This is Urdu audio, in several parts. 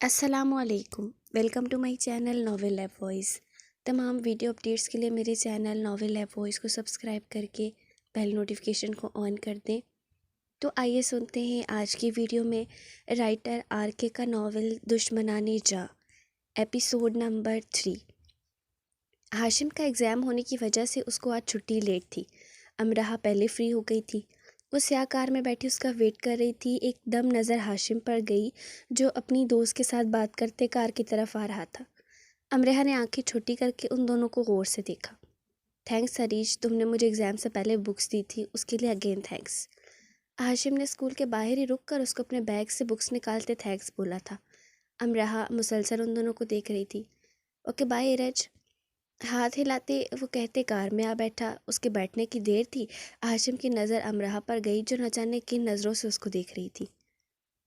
السلام علیکم، welcome to my channel Novel Lab Voice. تمام ویڈیو اپڈیٹس کے لیے میرے چینل ناول لیب وائس کو سبسکرائب کر کے بیل نوٹیفیکیشن کو آن کر دیں۔ تو آئیے سنتے ہیں آج کی ویڈیو میں رائٹر آر کے کا ناول دشمنان جاں، ایپیسوڈ نمبر 3۔ ہاشم کا ایگزام ہونے کی وجہ سے اس کو آج چھٹی لیٹ تھی۔ امرہا پہلے فری ہو گئی تھی۔ وہ سیاہ کار میں بیٹھی اس کا ویٹ کر رہی تھی۔ ایک دم نظر ہاشم پر گئی جو اپنی دوست کے ساتھ بات کرتے کار کی طرف آ رہا تھا۔ امرہا نے آنکھیں چھوٹی کر کے ان دونوں کو غور سے دیکھا۔ تھینکس ہریش، تم نے مجھے ایگزام سے پہلے بکس دی تھی، اس کے لیے اگین تھینکس۔ ہاشم نے اسکول کے باہر ہی رک کر اس کو اپنے بیگ سے بکس نکالتے تھینکس بولا تھا۔ امرہا مسلسل ان دونوں کو دیکھ رہی تھی۔ اوکے بائے ایرج، ہاتھ ہلاتے وہ کہتے کار میں آ بیٹھا۔ اس کے بیٹھنے کی دیر تھی، ہاشم کی نظر امرہا پر گئی جو نہ جانے کن نظروں سے اس کو دیکھ رہی تھی۔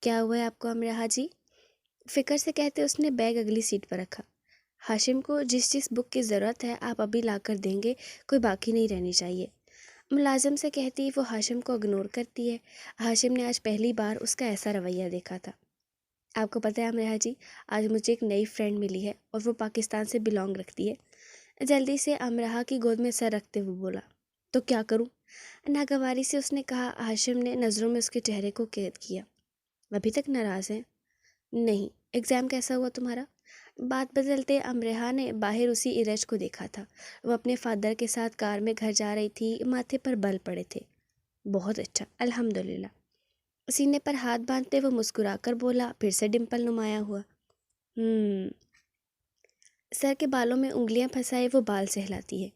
کیا ہوا ہے آپ کو امرہا جی؟ فکر سے کہتے اس نے بیگ اگلی سیٹ پر رکھا۔ ہاشم کو جس بک کی ضرورت ہے آپ ابھی لا کر دیں گے، کوئی باقی نہیں رہنی چاہیے۔ ملازم سے کہتی وہ ہاشم کو اگنور کرتی ہے۔ ہاشم نے آج پہلی بار اس کا ایسا رویہ دیکھا تھا۔ آپ کو پتہ ہے امرہا جی، آج مجھے ایک نئی فرینڈ ملی ہے اور وہ پاکستان سے بلانگ رکھتی ہے۔ جلدی سے امرہا کی گود میں سر رکھتے ہوئے بولا۔ تو کیا کروں؟ ناگواری سے اس نے کہا۔ ہاشم نے نظروں میں اس کے چہرے کو قید کیا۔ ابھی تک ناراض ہیں؟ نہیں۔ ایگزام کیسا ہوا تمہارا؟ بات بدلتے امرہا نے باہر اسی ایرج کو دیکھا تھا۔ وہ اپنے فادر کے ساتھ کار میں گھر جا رہی تھی، ماتھے پر بل پڑے تھے۔ بہت اچھا، الحمدللہ۔ سینے پر ہاتھ باندھتے وہ مسکرا کر بولا، پھر سے ڈمپل نمایاں ہوا۔ سر کے بالوں میں انگلیاں پھنسائے وہ بال سہلاتی ہے۔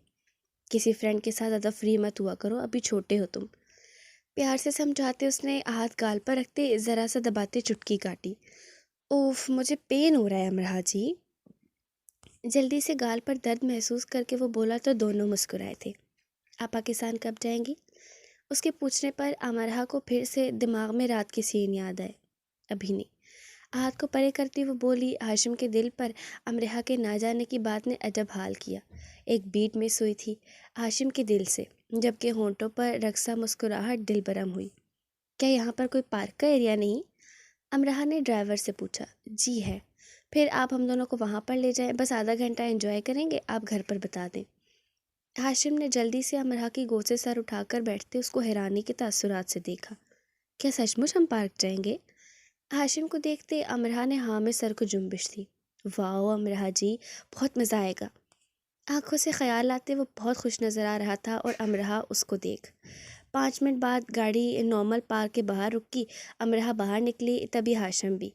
کسی فرینڈ کے ساتھ زیادہ فری مت ہوا کرو، ابھی چھوٹے ہو تم۔ پیار سے سمجھاتے اس نے ہاتھ گال پر رکھتے ذرا سا دباتے چٹکی کاٹی۔ اوف، مجھے پین ہو رہا ہے امرہا جی۔ جلدی سے گال پر درد محسوس کر کے وہ بولا تو دونوں مسکرائے تھے۔ آپ پاکستان کب جائیں گی؟ اس کے پوچھنے پر امرہا کو پھر سے دماغ میں رات کی سین یاد آئے۔ ابھی نہیں۔ ہاتھ کو پرے کرتی وہ بولی۔ ہاشم کے دل پر امرہا کے نہ جانے کی بات نے عجب حال کیا۔ ایک بیٹ مس ہوئی تھی ہاشم کے دل سے، جبکہ ہونٹوں پر رقصہ مسکراہٹ دل برہم ہوئی۔ کیا یہاں پر کوئی پارک کا ایریا نہیں؟ امرہا نے ڈرائیور سے پوچھا۔ جی ہے۔ پھر آپ ہم دونوں کو وہاں پر لے جائیں، بس آدھا گھنٹہ انجوائے کریں گے، آپ گھر پر بتا دیں۔ ہاشم نے جلدی سے امرہا کی گود سے سر اٹھا کر بیٹھتے اس کو حیرانی کے تاثرات سے دیکھا۔ کیا سچ مچ ہم پارک جائیں گے؟ ہاشم کو دیکھتے امرہا نے ہاں میں سر کو جنبش دی۔ واؤ امرہا جی، بہت مزہ آئے گا۔ آنکھوں سے خیال آتے وہ بہت خوش نظر آ رہا تھا اور امرہا اس کو دیکھ۔ 5 منٹ بعد گاڑی نارمل پارک کے باہر رکی۔ امرہا باہر نکلی، تبھی ہاشم بھی۔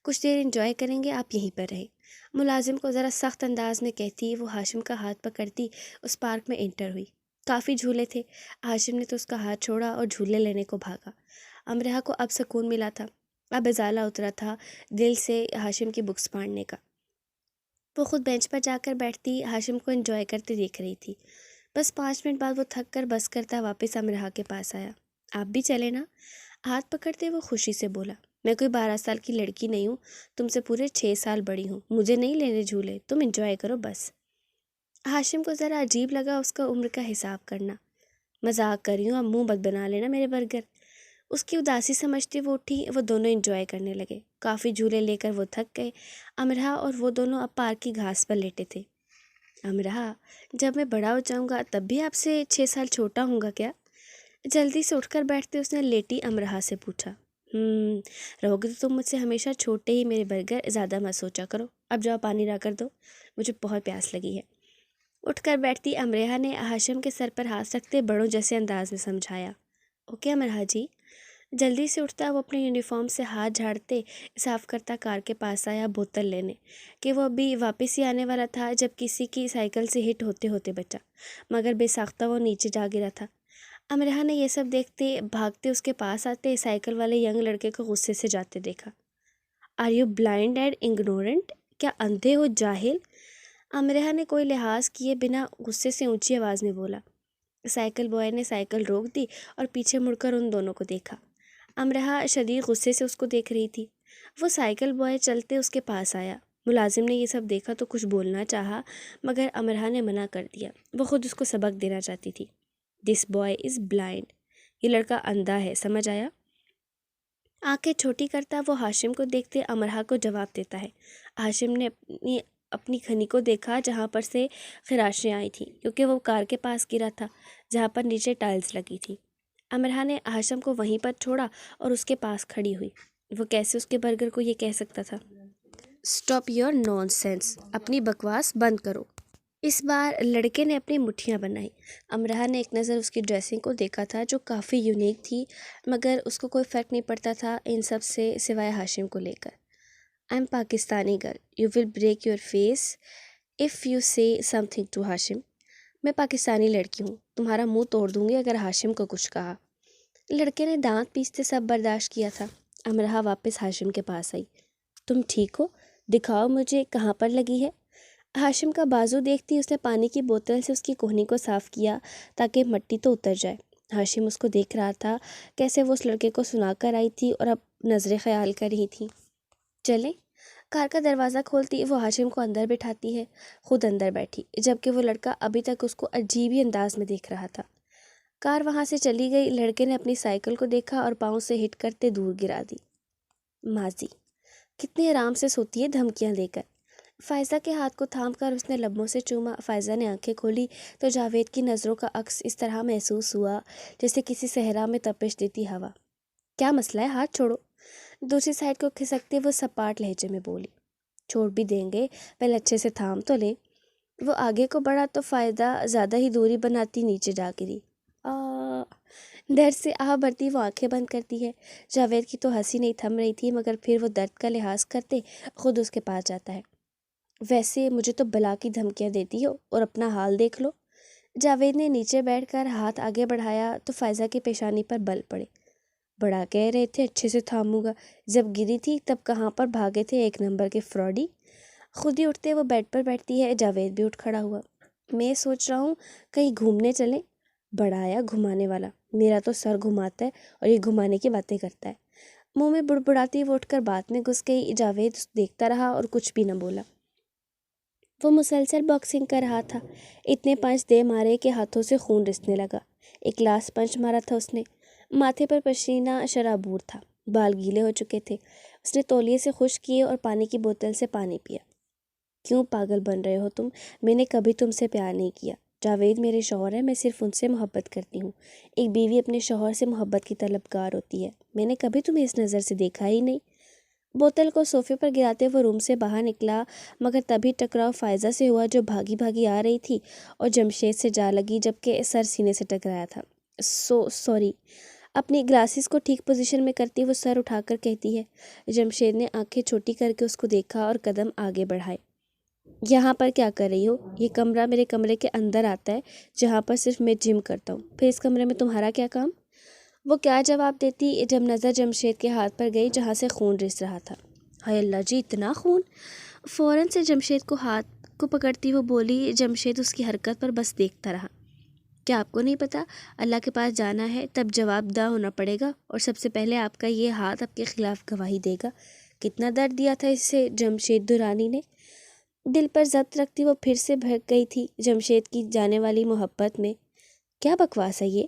کچھ دیر انجوائے کریں گے، آپ یہیں پر رہیں، ملازم کو ذرا سخت انداز میں کہتی وہ ہاشم کا ہاتھ پکڑتی اس پارک میں انٹر ہوئی۔ کافی جھولے تھے۔ ہاشم نے تو اس کا ہاتھ چھوڑا اور جھولے لینے کو بھاگا۔ امرہا کو اب سکون ملا تھا، اب ازالہ اترا تھا دل سے ہاشم کی بکس پھاڑنے کا۔ وہ خود بینچ پر جا کر بیٹھتی ہاشم کو انجوائے کرتے دیکھ رہی تھی۔ بس 5 منٹ بعد وہ تھک کر بس کرتا واپس امرہا کے پاس آیا۔ آپ بھی چلے نا؟ ہاتھ پکڑتے وہ خوشی سے بولا۔ میں کوئی 12 سال کی لڑکی نہیں ہوں، تم سے پورے 6 سال بڑی ہوں، مجھے نہیں لینے جھولے، تم انجوائے کرو بس۔ ہاشم کو ذرا عجیب لگا اس کا عمر کا حساب کرنا۔ مذاق کر رہی ہوں، اب منہ مت بنا لینا میرے برگر۔ اس کی اداسی سمجھتی وہ اٹھی، وہ دونوں انجوائے کرنے لگے۔ کافی جھولے لے کر وہ تھک گئے۔ امرہا اور وہ دونوں اب پارک کی گھاس پر لیٹے تھے۔ امرہا، جب میں بڑا ہو جاؤں گا تب بھی آپ سے 6 سال چھوٹا ہوں گا کیا؟ جلدی سے اٹھ کر بیٹھتے اس نے لیٹی امرہا سے پوچھا۔ رہو گے تو تم مجھ سے ہمیشہ چھوٹے ہی میرے برگر، زیادہ مت سوچا کرو۔ اب جاؤ پانی لا کر دو، مجھے بہت پیاس لگی ہے۔ اٹھ کر بیٹھتی امرہا نے ہاشم کے سر پر ہاتھ رکھتے بڑوں جیسے انداز میں سمجھایا۔ اوکے امرہا جی۔ جلدی سے اٹھتا وہ اپنے یونیفارم سے ہاتھ جھاڑتے صاف کرتا کار کے پاس آیا بوتل لینے کہ وہ ابھی واپس ہی آنے والا تھا جب کسی کی سائیکل سے ہٹ ہوتے ہوتے بچا، مگر بے ساختہ وہ نیچے جا گرا تھا۔ امرہا نے یہ سب دیکھتے بھاگتے اس کے پاس آتے سائیکل والے ینگ لڑکے کو غصے سے جاتے دیکھا۔ Are you blind and ignorant? کیا اندھے ہو جاہل؟ امرہا نے کوئی لحاظ کیے بنا غصے سے اونچی آواز میں بولا۔ سائیکل بوائے نے سائیکل روک دی اور پیچھے مڑ کر ان دونوں کو دیکھا۔ امرہا شدید غصے سے اس کو دیکھ رہی تھی۔ وہ سائیکل بوائے چلتے اس کے پاس آیا۔ ملازم نے یہ سب دیکھا تو کچھ بولنا چاہا مگر امرہا نے منع کر دیا۔ وہ خود اس کو سبق دینا چاہتی تھی۔ دس بوائے از بلائنڈ، یہ لڑکا اندھا ہے، سمجھ آیا؟ آنکھیں چھوٹی کرتا وہ ہاشم کو دیکھتے امرہا کو جواب دیتا ہے۔ ہاشم نے اپنی کھنی کو دیکھا جہاں پر سے خراشیں آئی تھیں، کیونکہ وہ کار کے پاس گرا تھا جہاں پر نیچے ٹائلز لگی تھی۔ امرہا نے ہاشم کو وہیں پر چھوڑا اور اس کے پاس کھڑی ہوئی۔ وہ کیسے اس کے برگر کو یہ کہہ سکتا تھا؟ اسٹاپ یور نان سینس، اپنی بکواس بند کرو۔ اس بار لڑکے نے اپنی مٹھیاں بنائی۔ امرہا نے ایک نظر اس کی ڈریسنگ کو دیکھا تھا جو کافی یونیک تھی، مگر اس کو کوئی فرق نہیں پڑتا تھا ان سب سے سوائے ہاشم کو لے کر۔ I am Pakistani girl, you will break your face if you say some thing to ہاشم۔ میں پاکستانی لڑکی ہوں، تمہارا منہ توڑ دوں گی اگر ہاشم کو کچھ کہا۔ لڑکے نے دانت پیستے سب برداشت کیا تھا۔ امرہا واپس ہاشم کے پاس آئی۔ تم ٹھیک ہو؟ دکھاؤ مجھے کہاں پر لگی ہے۔ ہاشم کا بازو دیکھتی اس نے پانی کی بوتل سے اس کی کوہنی کو صاف کیا تاکہ مٹی تو اتر جائے۔ ہاشم اس کو دیکھ رہا تھا، کیسے وہ اس لڑکے کو سنا کر آئی تھی اور اب نظریں خیال کر رہی تھی۔ چلیں۔ کار کا دروازہ کھولتی وہ ہاشم کو اندر بٹھاتی ہے، خود اندر بیٹھی، جبکہ وہ لڑکا ابھی تک اس کو عجیب ہی انداز میں دیکھ رہا تھا۔ کار وہاں سے چلی گئی۔ لڑکے نے اپنی سائیکل کو دیکھا اور پاؤں سے ہٹ کرتے دور گرا دی۔ ماضی کتنے آرام سے سوتی ہے دھمکیاں دے کر۔ فائزہ کے ہاتھ کو تھام کر اس نے لبوں سے چوما۔ فائزہ نے آنکھیں کھولی تو جاوید کی نظروں کا عکس اس طرح محسوس ہوا جیسے کسی صحرا میں تپش دیتی ہوا۔ کیا مسئلہ ہے؟ ہاتھ چھوڑو۔ دوسری سائڈ کو کھسکتے وہ سپاٹ لہجے میں بولی۔ چھوڑ بھی دیں گے، پہلے اچھے سے تھام تو لیں۔ وہ آگے کو بڑھا تو فائدہ زیادہ ہی دوری بناتی نیچے جا گری۔ درد سے آہ بھرتی وہ آنکھیں بند کرتی ہے۔ جاوید کی تو ہنسی نہیں تھم رہی تھی، مگر پھر وہ درد کا لحاظ کرتے خود اس کے پاس جاتا ہے۔ ویسے مجھے تو بلا کی دھمکیاں دیتی ہو اور اپنا حال دیکھ لو۔ جاوید نے نیچے بیٹھ کر ہاتھ آگے بڑھایا تو فائزہ کی پیشانی پر بل پڑے۔ بڑا کہہ رہے تھے اچھے سے تھاموں گا، جب گری تھی تب کہاں پر بھاگے تھے ایک نمبر کے فراڈی۔ خود ہی اٹھتے وہ بیڈ پر بیٹھتی ہے۔ جاوید بھی اٹھ کھڑا ہوا۔ میں سوچ رہا ہوں کہیں گھومنے چلیں۔ بڑا آیا گھمانے والا، میرا تو سر گھماتا ہے اور یہ گھمانے کی باتیں کرتا ہے۔ منہ میں بڑبڑاتی وہ اٹھ کر بات میں گھس گئی۔ جاوید دیکھتا رہا اور کچھ بھی نہ بولا۔ وہ مسلسل باکسنگ کر رہا تھا، اتنے پنچ دے مارے کہ ہاتھوں سے خون رسنے لگا۔ ایک لاسٹ پنچ مارا تھا اس نے۔ ماتھے پر پسینہ شرابور تھا، بال گیلے ہو چکے تھے۔ اس نے تولیے سے خشک کیے اور پانی کی بوتل سے پانی پیا۔ کیوں پاگل بن رہے ہو تم؟ میں نے کبھی تم سے پیار نہیں کیا۔ جاوید میرے شوہر ہیں، میں صرف ان سے محبت کرتی ہوں۔ ایک بیوی اپنے شوہر سے محبت کی طلبگار ہوتی ہے۔ میں نے کبھی تمہیں اس نظر سے دیکھا ہی نہیں۔ بوتل کو صوفے پر گراتے وہ روم سے باہر نکلا، مگر تبھی ٹکراؤ فائزہ سے ہوا جو بھاگی بھاگی آ رہی تھی اور جمشید سے جا لگی جبکہ سر سینے سے ٹکرایا تھا۔ سوری۔ اپنی گلاسز کو ٹھیک پوزیشن میں کرتی وہ سر اٹھا کر کہتی ہے۔ جمشید نے آنکھیں چھوٹی کر کے اس کو دیکھا اور قدم آگے بڑھائے۔ یہاں پر کیا کر رہی ہو؟ یہ کمرہ میرے کمرے کے اندر آتا ہے جہاں پر صرف میں جم کرتا ہوں، پھر اس کمرے میں تمہارا کیا کام؟ وہ کیا جواب دیتی جب نظر جمشید کے ہاتھ پر گئی جہاں سے خون رس رہا تھا۔ ہائے اللہ جی، اتنا خون! فوراً سے جمشید کو ہاتھ کو پکڑتی وہ بولی۔ جمشید اس کی حرکت پر بس دیکھتا رہا۔ کیا آپ کو نہیں پتا اللہ کے پاس جانا ہے تب جواب دہ ہونا پڑے گا، اور سب سے پہلے آپ کا یہ ہاتھ آپ کے خلاف گواہی دے گا۔ کتنا درد دیا تھا اسے جمشید درانی نے۔ دل پر ضبط رکھتی وہ پھر سے بھڑک گئی تھی جمشید کی جانے والی محبت میں۔ کیا بکواس ہے یہ؟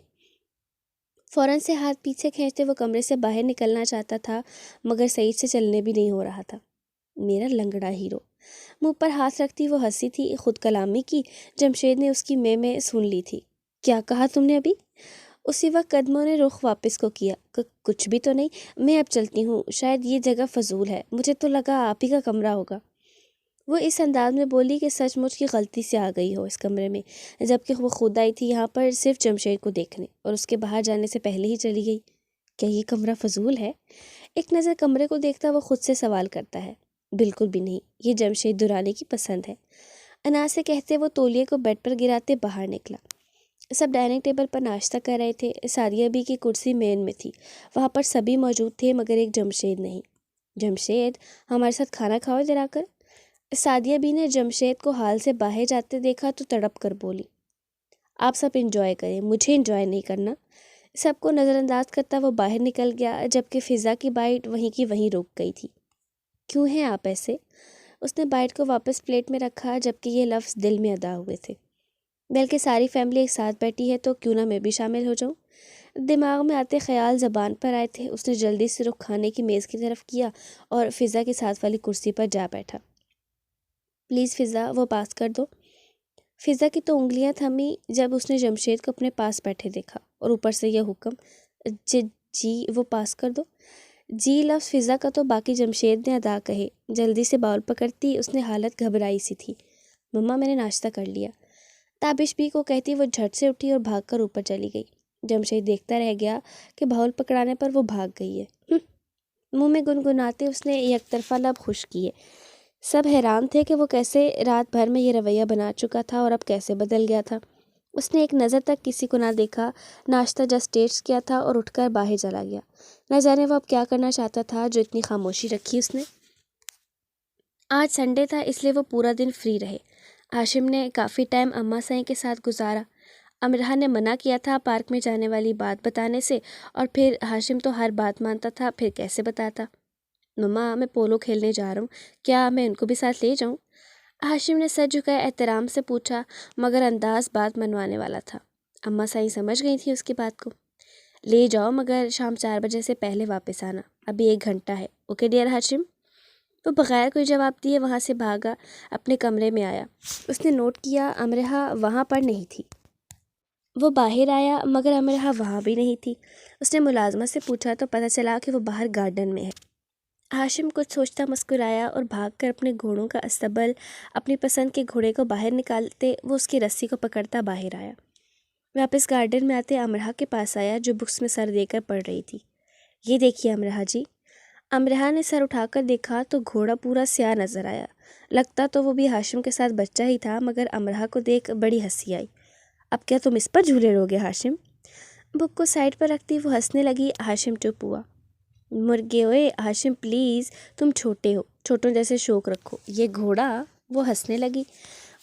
فوراً سے ہاتھ پیچھے کھینچتے وہ کمرے سے باہر نکلنا چاہتا تھا، مگر صحیح سے چلنے بھی نہیں ہو رہا تھا۔ میرا لنگڑا ہیرو۔ منہ پر ہاتھ رکھتی وہ ہنسی تھی، خود کلامی کی جمشید نے اس کی میں سن لی تھی۔ کیا کہا تم نے ابھی؟ اسی وقت قدموں نے رخ واپس کو کیا۔ کچھ بھی تو نہیں، میں اب چلتی ہوں، شاید یہ جگہ فضول ہے، مجھے تو لگا آپ ہی کا کمرہ ہوگا۔ وہ اس انداز میں بولی کہ سچ مچ کی غلطی سے آ گئی ہو اس کمرے میں، جبکہ وہ خود آئی تھی یہاں پر صرف جمشید کو دیکھنے اور اس کے باہر جانے سے پہلے ہی چلی گئی۔ کیا یہ کمرہ فضول ہے؟ ایک نظر کمرے کو دیکھتا وہ خود سے سوال کرتا ہے۔ بالکل بھی نہیں، یہ جمشید درانی کی پسند ہے۔ انا سے کہتے وہ تولیے کو بیڈ پر گراتے باہر نکلا۔ سب ڈائننگ ٹیبل پر ناشتہ کر رہے تھے۔ سعدیہ بی کی کرسی مین میں تھی، وہاں پر سبھی موجود تھے مگر ایک جمشید نہیں۔ جمشید، ہمارے ساتھ کھانا کھاؤ ادھر آ کر۔ سعدیہ بی نے جمشید کو حال سے باہر جاتے دیکھا تو تڑپ کر بولی، آپ سب انجوائے کریں، مجھے انجوائے نہیں کرنا۔ سب کو نظر انداز کرتا وہ باہر نکل گیا، جبکہ فضا کی بائٹ وہیں کی وہیں رک گئی تھی۔ کیوں ہیں آپ ایسے؟ اس نے بائٹ کو واپس پلیٹ میں رکھا، جبکہ یہ لفظ دل میں ادا ہوئے تھے۔ بلکہ ساری فیملی ایک ساتھ بیٹھی ہے تو کیوں نہ میں بھی شامل ہو جاؤں۔ دماغ میں آتے خیال زبان پر آئے تھے۔ اس نے جلدی سے رخ کھانے کی میز کی طرف کیا اور فضا کے ساتھ والی کرسی پر جا بیٹھا۔ پلیز فضا، وہ پاس کر دو۔ فضا کی تو انگلیاں تھمی جب اس نے جمشید کو اپنے پاس بیٹھے دیکھا، اور اوپر سے یہ حکم، جی وہ پاس کر دو۔ جی لفظ فضا کا تو باقی جمشید نے ادا کہے۔ جلدی سے باؤل پکڑتی اس نے حالت گھبرائی سی تھی۔ مما میں نے ناشتہ کر لیا، تابش بی کو کہتی وہ جھٹ سے اٹھی اور بھاگ کر اوپر چلی گئی۔ جمشید دیکھتا رہ گیا کہ باؤل پکڑانے پر وہ بھاگ گئی ہے۔ منہ میں گنگناتے اس نے یک طرفہ لب خشک کیے۔ سب حیران تھے کہ وہ کیسے رات بھر میں یہ رویہ بنا چکا تھا اور اب کیسے بدل گیا تھا۔ اس نے ایک نظر تک کسی کو نہ دیکھا، ناشتہ جسٹ ٹیسٹ کیا تھا اور اٹھ کر باہر چلا گیا۔ نہ جانے وہ اب کیا کرنا چاہتا تھا جو اتنی خاموشی رکھی اس نے۔ آج سنڈے تھا اس لیے وہ پورا دن فری رہے۔ ہاشم نے کافی ٹائم اماں سائیں کے ساتھ گزارا۔ امرہا نے منع کیا تھا پارک میں جانے والی بات بتانے سے، اور پھر ہاشم تو ہر بات مانتا تھا، پھر کیسے بتاتا۔ مما میں پولو کھیلنے جا رہا ہوں، کیا میں ان کو بھی ساتھ لے جاؤں؟ ہاشم نے سر جھکائے احترام سے پوچھا، مگر انداز بات منوانے والا تھا۔ اماں سائیں سمجھ گئی تھی اس کی بات کو۔ لے جاؤ، مگر شام 4 بجے سے پہلے واپس آنا، ابھی 1 گھنٹہ ہے۔ اوکے ڈیئر ہاشم؟ وہ بغیر کوئی جواب دیے وہاں سے بھاگا، اپنے کمرے میں آیا۔ اس نے نوٹ کیا امرہا وہاں پر نہیں تھی۔ وہ باہر آیا مگر امرہا وہاں بھی نہیں تھی۔ اس نے ملازمت سے پوچھا تو پتہ چلا کہ وہ باہر گارڈن میں ہے۔ ہاشم کچھ سوچتا مسکرایا اور بھاگ کر اپنے گھوڑوں کا استبل، اپنی پسند کے گھوڑے کو باہر نکالتے وہ اس کی رسی کو پکڑتا باہر آیا۔ واپس گارڈن میں آتے امرہا کے پاس آیا جو بکس میں سر دے کر پڑھ رہی تھی۔ یہ دیکھیے امرہا جی۔ امرہا نے سر اٹھا کر دیکھا تو گھوڑا پورا سیاہ نظر آیا۔ لگتا تو وہ بھی ہاشم کے ساتھ بچہ ہی تھا، مگر امرہا کو دیکھ بڑی ہنسی آئی۔ اب کیا تم اس پر جھولے لوگے ہاشم؟ بک کو سائڈ پر رکھتی وہ ہنسنے لگی۔ ہاشم چپ ہوا۔ مرغے ہوئے ہاشم پلیز، تم چھوٹے ہو، چھوٹوں جیسے شوق رکھو۔ یہ گھوڑا، وہ ہنسنے لگی،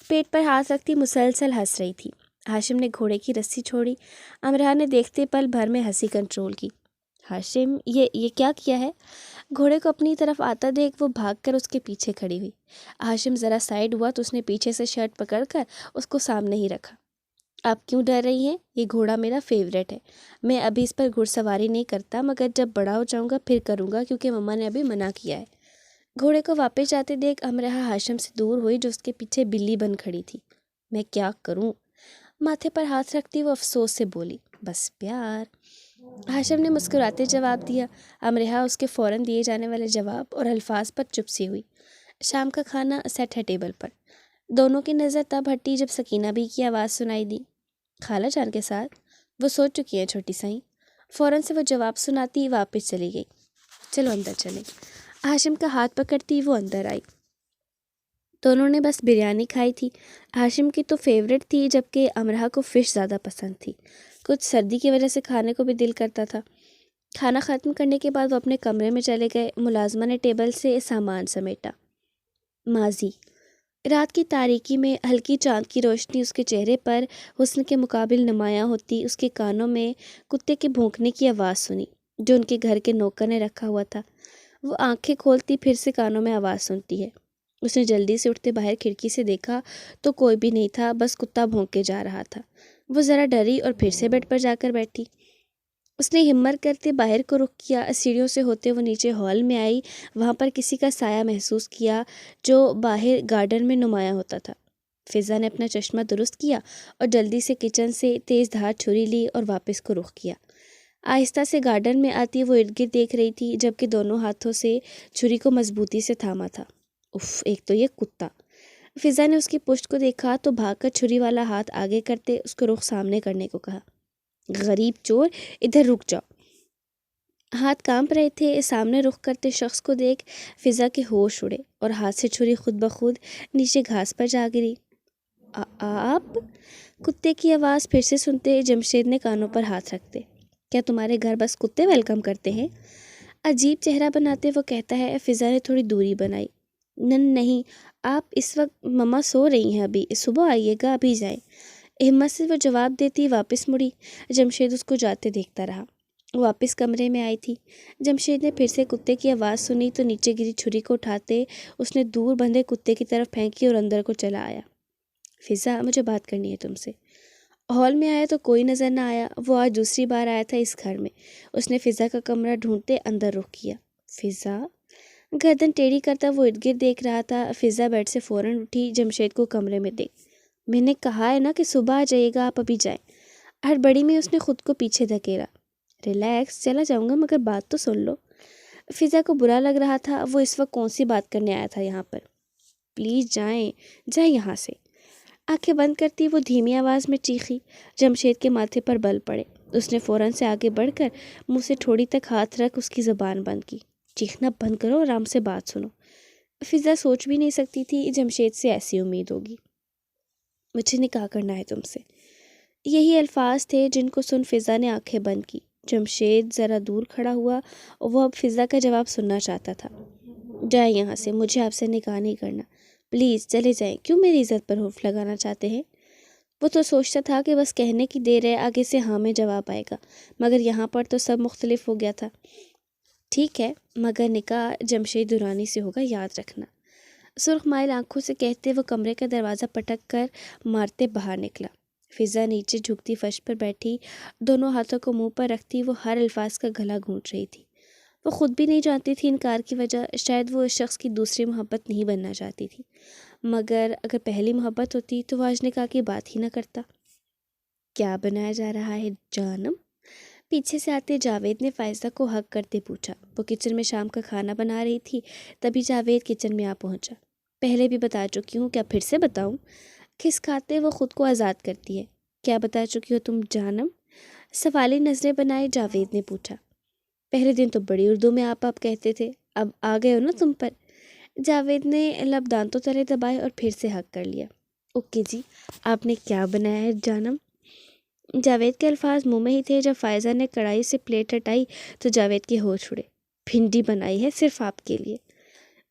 پیٹ پر ہاتھ رکھتی مسلسل ہنس رہی تھی۔ ہاشم نے گھوڑے کی رسی چھوڑی۔ امرہا نے دیکھتے پل بھر میں ہنسی کنٹرول کی۔ ہاشم یہ کیا کیا ہے؟ گھوڑے کو اپنی طرف آتا دیکھ وہ بھاگ کر اس کے پیچھے کھڑی ہوئی۔ ہاشم ذرا سائڈ ہوا تو اس نے پیچھے سے شرٹ پکڑ کر اس کو سامنے ہی رکھا۔ آپ کیوں ڈر رہی ہیں؟ یہ گھوڑا میرا فیوریٹ ہے، میں ابھی اس پر گھڑ سواری نہیں کرتا، مگر جب بڑا ہو جاؤں گا پھر کروں گا، کیونکہ مما نے ابھی منع کیا ہے۔ گھوڑے کو واپس جاتے دیکھ امرہا ہاشم سے دور ہوئی جو اس کے پیچھے بلی بن کھڑی تھی۔ میں کیا کروں؟ ماتھے پر ہاتھ رکھتی وہ افسوس سے بولی، بس پیار۔ ہاشم نے مسکراتے جواب دیا۔ امرہا اس کے فوراً دیے جانے والے جواب اور الفاظ پر چپ سی ہوئی۔ شام کا کھانا سیٹ ہے ٹیبل پر۔ دونوں کی نظر تب ہٹی جب سکینہ بی کی آواز سنائی دی، خالہ جان کے ساتھ؟ وہ سوچ چکی ہیں چھوٹی سائیں۔ فوراً سے وہ جواب سناتی واپس چلی گئی۔ چلو اندر چلیں۔ ہاشم کا ہاتھ پکڑتی وہ اندر آئی۔ دونوں نے بس بریانی کھائی تھی۔ ہاشم کی تو فیوریٹ تھی، جبکہ امرہا کو فش زیادہ پسند تھی۔ کچھ سردی کی وجہ سے کھانے کو بھی دل کرتا تھا۔ کھانا ختم کرنے کے بعد وہ اپنے کمرے میں چلے گئے۔ ملازمہ نے ٹیبل سے سامان سمیٹا۔ ماضی رات کی تاریکی میں ہلکی چاند کی روشنی اس کے چہرے پر حسن کے مقابل نمایاں ہوتی۔ اس کے کانوں میں کتے کے بھونکنے کی آواز سنی جو ان کے گھر کے نوکر نے رکھا ہوا تھا۔ وہ آنکھیں کھولتی پھر سے کانوں میں آواز سنتی ہے۔ اس نے جلدی سے اٹھتے باہر کھڑکی سے دیکھا تو کوئی بھی نہیں تھا، بس کتا بھونک کے جا رہا تھا۔ وہ ذرا ڈری اور پھر سے بیڈ پر جا کر بیٹھی۔ اس نے ہمت کرتے باہر کو رخ کیا۔ سیڑھیوں سے ہوتے وہ نیچے ہال میں آئی۔ وہاں پر کسی کا سایہ محسوس کیا جو باہر گارڈن میں نمایاں ہوتا تھا۔ فضا نے اپنا چشمہ درست کیا اور جلدی سے کچن سے تیز دھار چھری لی اور واپس کو رخ کیا۔ آہستہ سے گارڈن میں آتی وہ ارد گرد دیکھ رہی تھی، جبکہ دونوں ہاتھوں سے چھری کو مضبوطی سے تھاما تھا۔ اف، ایک تو یہ کتا۔ فضا نے اس کی پشت کو دیکھا تو بھاگ کر چھری والا ہاتھ آگے کرتے اس کو رخ سامنے کرنے کو کہا۔ غریب چور، ادھر رک جاؤ۔ ہاتھ کانپ رہے تھے۔ سامنے رخ کرتے شخص کو دیکھ فضا کے ہوش اڑے اور ہاتھ سے چھری خود بخود نیچے گھاس پر جا گری۔ آپ؟ کتے کی آواز پھر سے سنتے جمشید نے کانوں پر ہاتھ رکھتے، کیا تمہارے گھر بس کتے ویلکم کرتے ہیں؟ عجیب چہرہ بناتے وہ کہتا ہے۔ فضا نے تھوڑی دوری بنائی۔ نہیں، آپ اس وقت مما سو رہی ہیں، ابھی صبح آئیے گا، ابھی جائیں۔ ہمت سے وہ جواب دیتی واپس مڑی۔ جمشید اس کو جاتے دیکھتا رہا۔ واپس کمرے میں آئی تھی۔ جمشید نے پھر سے کتے کی آواز سنی تو نیچے گری چھری کو اٹھاتے اس نے دور بندھے کتے کی طرف پھینکی اور اندر کو چلا آیا۔ فضا، مجھے بات کرنی ہے تم سے۔ ہال میں آیا تو کوئی نظر نہ آیا۔ وہ آج دوسری بار آیا تھا اس گھر میں۔ اس نے فضا کا کمرہ ڈھونڈتے اندر رخ کیا۔ فضا؟ گردن ٹیڑھی کرتا وہ ارد گرد دیکھ رہا تھا۔ فضا بیڈ سے فوراً اٹھی، جمشید کو کمرے میں دیکھ، میں نے کہا ہے نا کہ صبح آ جائیے گا، آپ ابھی جائیں۔ ہڑبڑی میں اس نے خود کو پیچھے دھکیلا۔ ریلیکس، چلا جاؤں گا مگر بات تو سن لو۔ فضا کو برا لگ رہا تھا، وہ اس وقت کون سی بات کرنے آیا تھا یہاں پر؟ پلیز جائیں، جائیں یہاں سے۔ آنکھیں بند کرتی وہ دھیمی آواز میں چیخی۔ جمشید کے ماتھے پر بل پڑے۔ اس نے فوراً سے آگے بڑھ کر منہ سے ٹھوڑی تک ہاتھ رکھ اس کی زبان بند کی۔ چیخنا بند کرو، آرام سے بات سنو۔ فضا سوچ بھی نہیں سکتی تھی جمشید سے ایسی امید ہوگی۔ مجھے نکاح کرنا ہے تم سے۔ یہی الفاظ تھے جن کو سن فضا نے آنکھیں بند کی۔ جمشید ذرا دور کھڑا ہوا اور وہ اب فضا کا جواب سننا چاہتا تھا۔ جائیں یہاں سے، مجھے آپ سے نکاح نہیں کرنا، پلیز چلے جائیں۔ کیوں میری عزت پر حرف لگانا چاہتے ہیں؟ وہ تو سوچتا تھا کہ بس کہنے کی دیر ہے، آگے سے ہاں میں جواب آئے گا، مگر یہاں پر تو سب مختلف ہو گیا تھا۔ ٹھیک ہے، مگر نکاح جمشید درانی سے ہوگا، یاد رکھنا۔ سرخ مائل آنکھوں سے کہتے وہ کمرے کا دروازہ پٹک کر مارتے باہر نکلا۔ فضا نیچے جھکتی فرش پر بیٹھی، دونوں ہاتھوں کو منہ پر رکھتی وہ ہر الفاظ کا گلا گھونٹ رہی تھی۔ وہ خود بھی نہیں جانتی تھی انکار کی وجہ، شاید وہ اس شخص کی دوسری محبت نہیں بننا چاہتی تھی، مگر اگر پہلی محبت ہوتی تو وہ آج نکاح کی بات ہی نہ کرتا۔ کیا بنایا جا رہا ہے جانم؟ پیچھے سے آتے جاوید نے فائزہ کو حق کرتے پوچھا۔ وہ کچن میں شام کا کھانا بنا رہی تھی، تبھی جاوید کچن میں آ پہنچا۔ پہلے بھی بتا چکی ہوں، کیا پھر سے بتاؤں؟ کھسکاتے وہ خود کو آزاد کرتی ہے۔ کیا بتا چکی ہو تم جانم؟ سوالی نظریں بنائے جاوید نے پوچھا۔ پہلے دن تو بڑی اردو میں آپ کہتے تھے، اب آ گئے ہو نا تم پر۔ جاوید نے لب دانتوں تلے دبائے اور پھر سے حق کر لیا۔ اوکے جی، آپ نے کیا بنایا ہے جانم؟ جاوید کے الفاظ منہ میں ہی تھے، جب فائزہ نے کڑائی سے پلیٹ ہٹائی تو جاوید کے ہوش اڑے۔ بھنڈی بنائی ہے صرف آپ کے لیے۔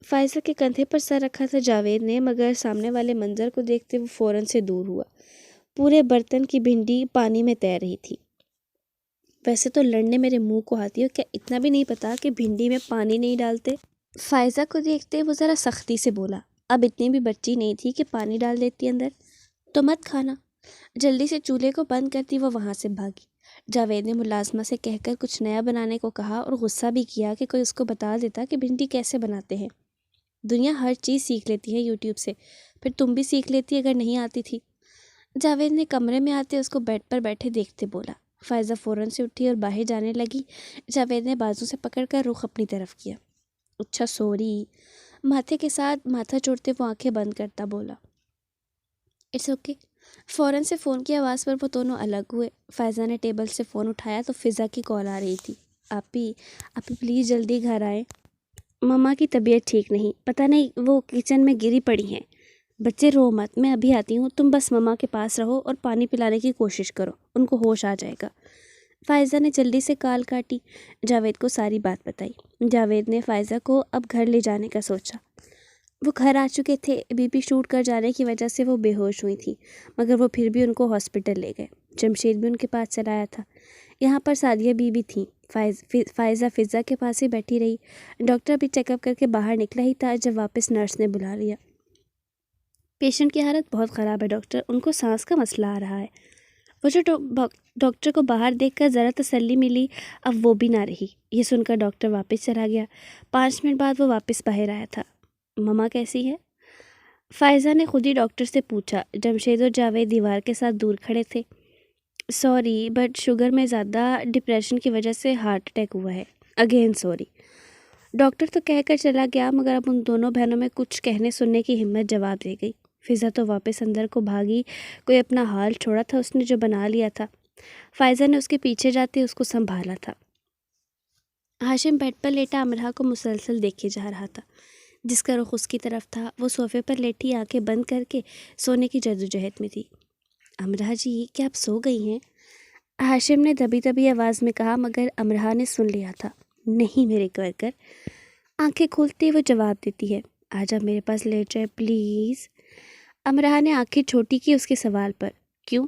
فائزہ کے کندھے پر سر رکھا تھا جاوید نے، مگر سامنے والے منظر کو دیکھتے وہ فوراً سے دور ہوا۔ پورے برتن کی بھنڈی پانی میں تیر رہی تھی۔ ویسے تو لڑنے میرے منہ کو آتی ہو، کیا اتنا بھی نہیں پتا کہ بھنڈی میں پانی نہیں ڈالتے؟ فائزہ کو دیکھتے وہ ذرا سختی سے بولا۔ اب اتنی بھی بچی نہیں تھی کہ پانی ڈال دیتی اندر۔ تو مت کھانا۔ جلدی سے چولہے کو بند کرتی وہ وہاں سے بھاگی۔ جاوید نے ملازمہ سے کہہ کر کچھ نیا بنانے کو کہا اور غصہ بھی کیا کہ کوئی اس کو بتا دیتا کہ بھنڈی کیسے بناتے ہیں۔ دنیا ہر چیز سیکھ لیتی ہے یوٹیوب سے، پھر تم بھی سیکھ لیتی اگر نہیں آتی تھی۔ جاوید نے کمرے میں آتے اس کو بیڈ پر بیٹھے دیکھتے بولا۔ فائزہ فوراً سے اٹھی اور باہر جانے لگی۔ جاوید نے بازو سے پکڑ کر رخ اپنی طرف کیا۔ اچھا سوری۔ ماتھے کے ساتھ ماتھا چوڑتے وہ آنکھیں بند کرتا بولا۔ It's okay. فوراً سے فون کی آواز پر وہ دونوں الگ ہوئے۔ فائزہ نے ٹیبل سے فون اٹھایا تو فضا کی کال آ رہی تھی۔ آپی پلیز جلدی گھر آئیں، مما کی طبیعت ٹھیک نہیں، پتہ نہیں وہ کچن میں گری پڑی ہیں۔ بچے رو مت، میں ابھی آتی ہوں، تم بس مما کے پاس رہو اور پانی پلانے کی کوشش کرو، ان کو ہوش آ جائے گا۔ فائزہ نے جلدی سے کال کاٹی، جاوید کو ساری بات بتائی۔ جاوید نے فائزہ کو اب گھر لے جانے کا سوچا۔ وہ گھر آ چکے تھے، بی پی شوٹ کر جانے کی وجہ سے وہ بے ہوش ہوئی تھیں، مگر وہ پھر بھی ان کو ہاسپٹل لے گئے۔ جمشید بھی ان کے پاس چلایا تھا۔ یہاں پر سعدیہ بی بی تھیں۔ فائزہ فضا کے پاس ہی بیٹھی رہی۔ ڈاکٹر بھی چیک اپ کر کے باہر نکلا ہی تھا جب واپس نرس نے بلا لیا۔ پیشنٹ کی حالت بہت خراب ہے ڈاکٹر، ان کو سانس کا مسئلہ آ رہا ہے۔ وہ جو ڈاکٹر کو باہر دیکھ کر ذرا تسلی ملی، اب وہ بھی نہ رہی۔ یہ سن کر ڈاکٹر واپس چلا گیا۔ 5 منٹ بعد وہ واپس باہر آیا تھا۔ مما کیسی ہے؟ فائزہ نے خود ہی ڈاکٹر سے پوچھا۔ جمشید اور جاوید دیوار کے ساتھ دور کھڑے تھے۔ سوری بٹ شوگر میں زیادہ، ڈپریشن کی وجہ سے ہارٹ اٹیک ہوا ہے، اگین سوری۔ ڈاکٹر تو کہہ کر چلا گیا، مگر اب ان دونوں بہنوں میں کچھ کہنے سننے کی ہمت جواب دے گئی۔ فضا تو واپس اندر کو بھاگی، کوئی اپنا حال چھوڑا تھا اس نے جو بنا لیا تھا۔ فائزہ نے اس کے پیچھے جاتے اس کو سنبھالا تھا۔ ہاشم بیڈ پر لیٹا امرا کو مسلسل دیکھے جا رہا تھا، جس کا رخ اس کی طرف تھا۔ وہ صوفے پر لیٹی آنکھیں بند کر کے سونے کی جدوجہد میں تھی۔ امرا جی، کیا آپ سو گئی ہیں؟ ہاشم نے دبی دبی آواز میں کہا، مگر امرا نے سن لیا تھا۔ نہیں میرے کر آنکھیں کھولتے وہ جواب دیتی ہے، آج آپ میرے پاس لیٹ جائے پلیز۔ امرا نے آنکھیں چھوٹی کی اس کے سوال پر۔ کیوں؟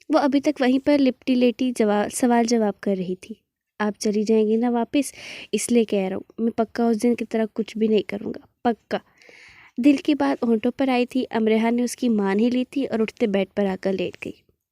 وہ ابھی تک وہیں پر لپٹی لیٹی سوال جواب کر رہی تھی۔ آپ چلی جائیں گی نا واپس، اس لیے کہہ رہا ہوں، میں پکا اس دن کی طرح کچھ بھی نہیں کروں گا، پکا۔ دل کی بات ہونٹوں پر آئی تھی۔ امرا نے اس کی مان ہی لی تھی اور اٹھتے بیڈ پر آ کر لیٹ گئی۔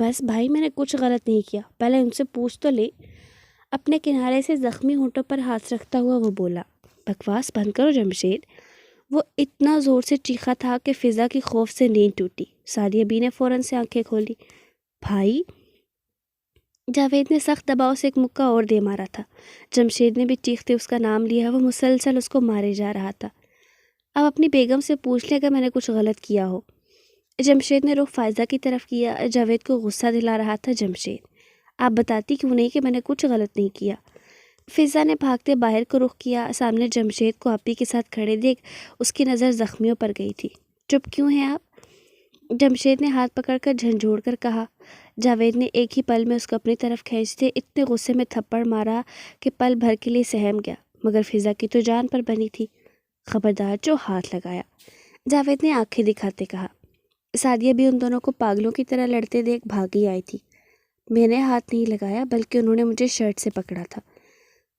بس بھائی میں نے کچھ غلط نہیں کیا، پہلے ان سے پوچھ تو لے۔ اپنے کنارے سے زخمی ہونٹوں پر ہاتھ رکھتا ہوا وہ بولا۔ بکواس بند کرو جمشید۔ وہ اتنا زور سے چیخا تھا کہ فضا کی خوف سے نیند ٹوٹی۔ سعدیہ بی نے فوراً سے آنکھیں کھولی۔ بھائی؟ جاوید نے سخت دباؤ سے ایک مکہ اور دے مارا تھا۔ جمشید نے بھی چیختے اس کا نام لیا، وہ مسلسل اس کو مارے جا رہا تھا۔ اب اپنی بیگم سے پوچھ لے اگر میں نے کچھ غلط کیا ہو۔ جمشید نے رخ فائزہ کی طرف کیا۔ جاوید کو غصہ دلا رہا تھا جمشید۔ آپ بتاتی کیوں نہیں کہ میں نے کچھ غلط نہیں کیا؟ فضا نے بھاگتے باہر کو رخ کیا۔ سامنے جمشید کو آپی کے ساتھ کھڑے دیکھ اس کی نظر زخمیوں پر گئی تھی۔ چپ کیوں ہیں آپ؟ جمشید نے ہاتھ پکڑ کر جھنجھوڑ کر کہا۔ جاوید نے ایک ہی پل میں اس کو اپنی طرف کھینچتے اتنے غصے میں تھپڑ مارا کہ پل بھر کے لیے سہم گیا، مگر فضا کی تو جان پر بنی تھی۔ خبردار جو ہاتھ لگایا، جاوید نے آنکھیں دکھاتے کہا۔ سعدیہ بھی ان دونوں کو پاگلوں کی طرح لڑتے دیکھ بھاگی آئی تھی۔ میں نے ہاتھ نہیں لگایا بلکہ انہوں نے مجھے شرٹ سے پکڑا تھا،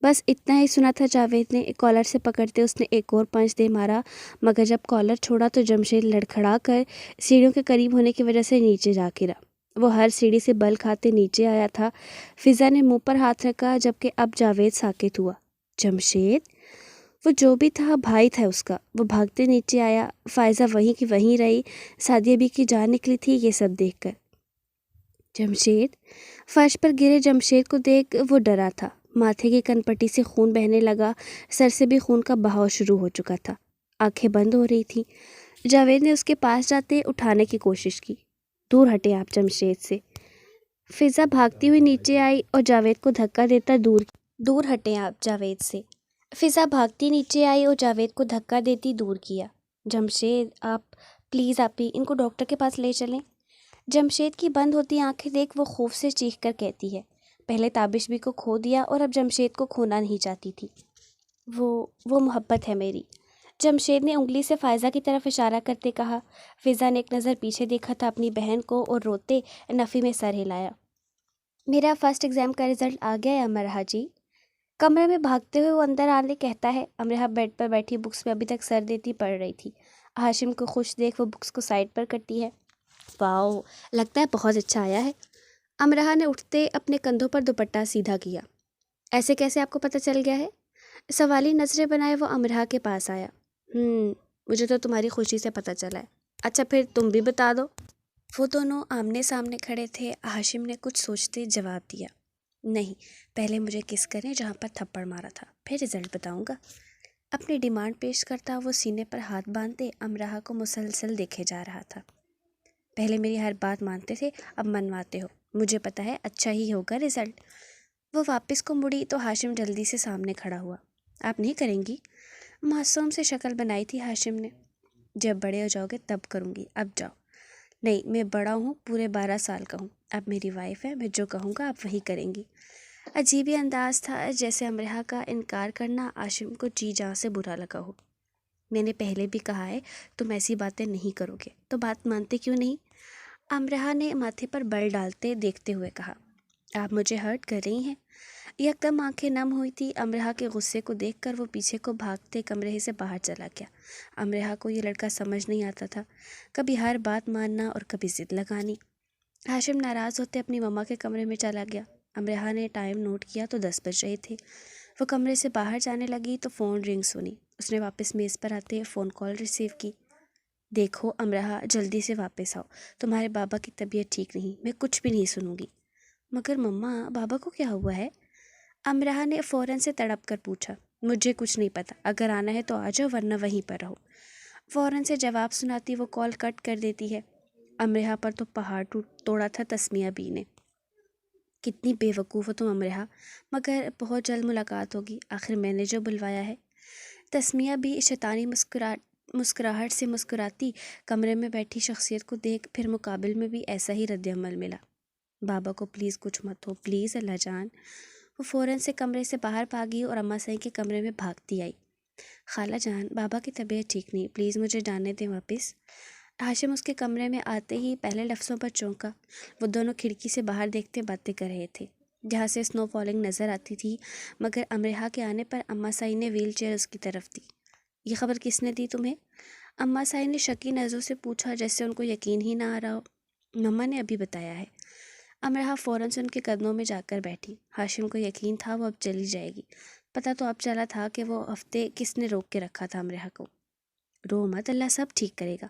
بس اتنا ہی سنا تھا جاوید نے۔ کالر سے پکڑتے اس نے ایک اور پنچ دے مارا، مگر جب کالر چھوڑا تو جمشید لڑکھڑا کر سیڑھیوں کے قریب ہونے کی وجہ سے نیچے جا گرا۔ وہ ہر سیڑھی سے بل کھاتے نیچے آیا تھا۔ فضا نے منہ پر ہاتھ رکھا جبکہ اب جاوید ساکت ہوا۔ جمشید؟ وہ جو بھی تھا بھائی تھا اس کا۔ وہ بھاگتے نیچے آیا۔ فائزہ وہیں کی وہیں رہی۔ سعدیہ بی کی جان نکلی تھی یہ سب دیکھ کر۔ جمشید؟ فرش پر گرے جمشید کو دیکھ وہ ڈرا تھا۔ ماتھے کی کن پٹی سے خون بہنے لگا، سر سے بھی خون کا بہاؤ شروع ہو چکا تھا، آنکھیں بند ہو رہی تھیں۔ جاوید نے اس کے پاس جاتے اٹھانے کی کوشش کی۔ دور ہٹے آپ جمشید سے۔ فضا بھاگتی ہوئی نیچے آئی اور جاوید کو دھکا دیتا دور ہٹے آپ جاوید سے۔ فضا بھاگتی نیچے آئی اور جاوید کو دھکا دیتی دور کیا۔ جمشید آپ پلیز آپی ان کو ڈاکٹر کے پاس لے چلیں۔ جمشید کی بند ہوتی آنکھیں دیکھ وہ خوف سے چیخ کر کہتی ہے۔ پہلے تابش بھی کو کھو دیا اور اب جمشید کو کھونا نہیں چاہتی تھی۔ وہ محبت ہے میری، جمشید نے انگلی سے فائزہ کی طرف اشارہ کرتے کہا۔ فضا نے ایک نظر پیچھے دیکھا تھا اپنی بہن کو اور روتے نفی میں سر ہلایا۔ میرا فرسٹ ایگزام کا رزلٹ آ گیا ہے امرہ جی۔ کمرے میں بھاگتے ہوئے وہ اندر آنے کہتا ہے۔ امرہ بیڈ پر بیٹھی بکس میں ابھی تک سر دیتی پڑھ رہی تھی۔ ہاشم کو خوش دیکھ وہ بکس کو سائڈ پر کرتی ہے۔ واؤ، لگتا ہے بہت اچھا آیا ہے۔ امرہ نے اٹھتے اپنے کندھوں پر دوپٹہ سیدھا کیا۔ ایسے کیسے آپ کو پتہ چل گیا ہے؟ سوالی نظریں بنائے وہ امرہ کے پاس آیا۔ مجھے تو تمہاری خوشی سے پتہ چلا ہے۔ اچھا پھر تم بھی بتا دو۔ وہ دونوں آمنے سامنے کھڑے تھے۔ ہاشم نے کچھ سوچتے جواب دیا، نہیں، پہلے مجھے کس کریں جہاں پر تھپڑ مارا تھا، پھر رزلٹ بتاؤں گا۔ اپنی ڈیمانڈ پیش کرتا وہ سینے پر ہاتھ باندھتے امرہ کو مسلسل دیکھے جا رہا تھا۔ پہلے میری ہر بات مانتے تھے، اب منواتے ہو، مجھے پتہ ہے اچھا ہی ہوگا رزلٹ۔ وہ واپس کو مڑی تو ہاشم جلدی سے سامنے کھڑا ہوا۔ آپ نہیں کریں گی؟ معصوم سے شکل بنائی تھی ہاشم نے۔ جب بڑے ہو جاؤ گے تب کروں گی، اب جاؤ۔ نہیں، میں بڑا ہوں، پورے 12 سال کا ہوں، اب میری وائف ہے، میں جو کہوں گا آپ وہی کریں گی۔ عجیب ہی انداز تھا، جیسے امرہ کا انکار کرنا ہاشم کو جی جاں سے برا لگا ہو۔ میں نے پہلے بھی کہا ہے تم ایسی باتیں نہیں کرو گے، تو بات مانتے کیوں نہیں؟ امرہ نے ماتھے پر بل ڈالتے دیکھتے ہوئے کہا۔ آپ مجھے ہرٹ کر رہی ہیں؟ یکدم آنکھیں نم ہوئی تھی۔ امرہ کے غصے کو دیکھ کر وہ پیچھے کو بھاگتے کمرے سے باہر چلا گیا۔ امرہ کو یہ لڑکا سمجھ نہیں آتا تھا، کبھی ہر بات ماننا اور کبھی ضد لگانی۔ ہاشم ناراض ہوتے اپنی مما کے کمرے میں چلا گیا۔ امرہ نے ٹائم نوٹ کیا تو 10 بج رہے تھے۔ وہ کمرے سے باہر جانے لگی تو فون رنگ سنی۔ اس نے واپس میز پر آتے فون کال ریسیو کی۔ دیکھو امرہ، جلدی سے واپس آؤ، تمہارے بابا کی طبیعت ٹھیک نہیں، میں کچھ بھی نہیں سنوں گی۔ مگر مما، بابا کو کیا ہوا ہے؟ امرہ نے فوراً سے تڑپ کر پوچھا۔ مجھے کچھ نہیں پتہ، اگر آنا ہے تو آ جاؤ ورنہ وہیں پر رہو۔ فوراً سے جواب سناتی وہ کال کٹ کر دیتی ہے۔ امرہ پر تو پہاڑ توڑا تھا تسمیہ بی نے۔ کتنی بے وقوف ہو تم امرہ، مگر بہت جلد ملاقات ہوگی، آخر میں نے جو بلوایا ہے۔ تسمیہ بھی شیطانی مسکراہٹ سے مسکراتی کمرے میں بیٹھی شخصیت کو دیکھ پھر مقابل میں بھی ایسا ہی رد عمل ملا۔ بابا کو پلیز کچھ مت ہو، پلیز اللہ جان۔ وہ فوراً سے کمرے سے باہر بھاگی اور اماں صاحب کے کمرے میں بھاگتی آئی۔ خالہ جان، بابا کی طبیعت ٹھیک نہیں، پلیز مجھے جانے دیں واپس۔ ہاشم اس کے کمرے میں آتے ہی پہلے لفظوں پر چونکا۔ وہ دونوں کھڑکی سے باہر دیکھتے باتیں کر رہے تھے، جہاں سے سنو فالنگ نظر آتی تھی، مگر امرہ کے آنے پر اماں صاحب نے ویل چیئر اس کی طرف دی۔ یہ خبر کس نے دی تمہیں؟ اماں صاحب نے شکی نظروں سے پوچھا، جیسے ان کو یقین ہی نہ آ رہا ہو۔ مما نے ابھی بتایا ہے۔ امرہ فوراً سے ان کے قدموں میں جا کر بیٹھی۔ ہاشم کو یقین تھا وہ اب چلی جائے گی۔ پتہ تو اب چلا تھا کہ وہ ہفتے کس نے روک کے رکھا تھا امرہ کو۔ رو مت، اللہ سب ٹھیک کرے گا۔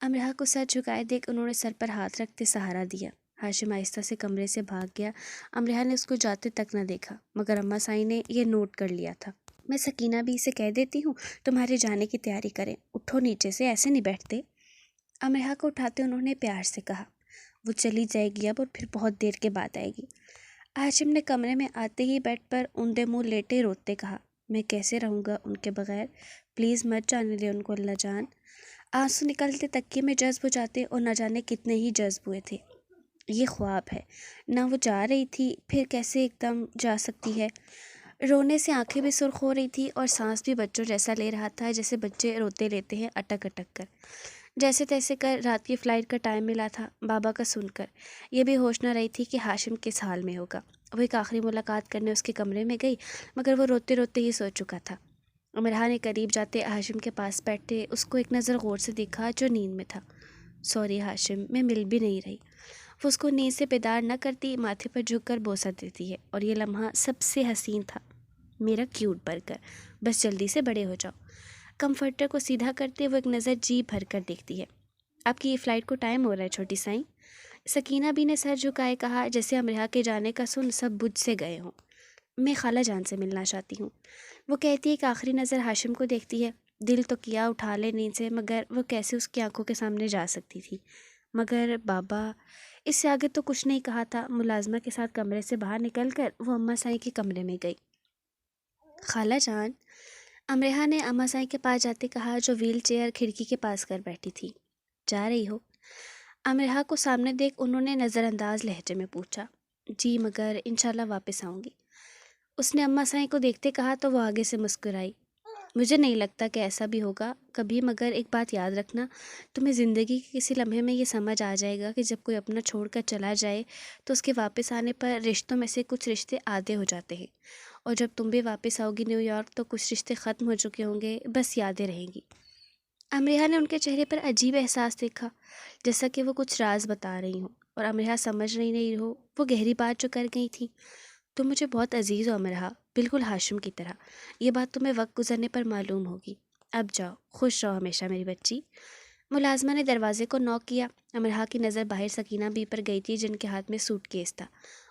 امرہ کو سر جھکائے دیکھ انہوں نے سر پر ہاتھ رکھتے سہارا دیا۔ ہاشم آہستہ سے کمرے سے بھاگ گیا۔ امرہ نے اس کو جاتے تک نہ دیکھا، مگر اماں سائیں نے یہ نوٹ کر لیا تھا۔ میں سکینہ بھی اسے کہہ دیتی ہوں تمہارے جانے کی تیاری کریں، اٹھو نیچے سے، ایسے نہیں بیٹھتے۔ امرہ کو اٹھاتے انہوں نے پیار سے کہا۔ وہ چلی جائے گی اب، اور پھر بہت دیر کے بعد آئے گی۔ ہاشم نے کمرے میں آتے ہی بیڈ پر اونڈے منہ لیٹے روتے کہا، میں کیسے رہوں گا ان کے بغیر، پلیز مت جانے دے ان کو اللہ جان۔ آنسو نکلتے تکیے میں جذب ہو جاتے اور نہ جانے کتنے ہی جذب ہوئے تھے۔ یہ خواب ہے، نہ وہ جا رہی تھی، پھر کیسے ایک دم جا سکتی ہے۔ رونے سے آنکھیں بھی سرخ ہو رہی تھی اور سانس بھی بچوں جیسا لے رہا تھا جیسے بچے روتے لیتے ہیں اٹک اٹک کر۔ جیسے تیسے کر رات کی فلائٹ کا ٹائم ملا تھا۔ بابا کا سن کر یہ بھی ہوش نہ رہی تھی کہ ہاشم کس حال میں ہوگا۔ وہ ایک آخری ملاقات کرنے اس کے کمرے میں گئی، مگر وہ روتے روتے ہی سو چکا تھا۔ امرہ نے قریب جاتے ہاشم کے پاس بیٹھے اس کو ایک نظر غور سے دیکھا جو نیند میں تھا۔ سوری ہاشم، میں مل بھی نہیں رہی۔ وہ اس کو نیند سے بیدار نہ کرتی، ماتھے پر جھک کر بوسہ دیتی ہے، اور یہ لمحہ سب سے حسین تھا۔ میرا کیوٹ برگر، بس جلدی سے بڑے ہو جاؤ۔ کمفرٹر کو سیدھا کرتے وہ ایک نظر جی بھر کر دیکھتی ہے۔ آپ کی یہ فلائٹ کو ٹائم ہو رہا ہے چھوٹی سائیں۔ سکینہ بھی نے سر جھکائے کہا، جیسے امرہ کے جانے کا سن سب بجھ سے گئے ہوں۔ میں خالہ جان سے ملنا چاہتی ہوں، وہ کہتی ایک آخری نظر ہاشم کو دیکھتی ہے۔ دل تو کیا اٹھا لے نیند سے، مگر وہ کیسے اس کی آنکھوں کے سامنے جا سکتی تھی۔ مگر بابا، اس سے آگے تو کچھ نہیں کہا تھا۔ ملازمہ کے ساتھ کمرے سے باہر نکل کر وہ اماں سائیں کے کمرے میں گئی۔ خالہ جان، امرہ نے اماں سائیں کے پاس جاتے کہا جو ویل چیئر کھڑکی کے پاس کر بیٹھی تھی۔ جا رہی ہو؟ امرہ کو سامنے دیکھ انہوں نے نظر انداز لہجے میں پوچھا۔ جی، مگر انشاءاللہ واپس آؤں گی، اس نے اماں سائیں کو دیکھتے کہا تو وہ آگے سے مسکرائی۔ مجھے نہیں لگتا کہ ایسا بھی ہوگا کبھی، مگر ایک بات یاد رکھنا، تمہیں زندگی کے کسی لمحے میں یہ سمجھ آ جائے گا کہ جب کوئی اپنا چھوڑ کر چلا جائے تو اس کے واپس آنے پر رشتوں میں سے کچھ رشتے آدھے ہو جاتے ہیں، اور جب تم بھی واپس آؤ گی نیو یارک تو کچھ رشتے ختم ہو چکے ہوں گے، بس یادیں رہیں گی۔ امرہ نے ان کے چہرے پر عجیب احساس دیکھا، جیسا کہ وہ کچھ راز بتا رہی ہوں، اور امرہ سمجھ نہیں ہو وہ گہری بات جو کر گئی تھی۔ تم مجھے بہت عزیز ہو امرہ، بالکل ہاشم کی طرح۔ یہ بات تمہیں وقت گزرنے پر معلوم ہوگی۔ اب جاؤ، خوش رہو ہمیشہ میری بچی۔ ملازمہ نے دروازے کو نوک کیا۔ امرہ کی نظر باہر سکینہ بی پر گئی تھی جن کے ہاتھ میں سوٹ کیس تھا۔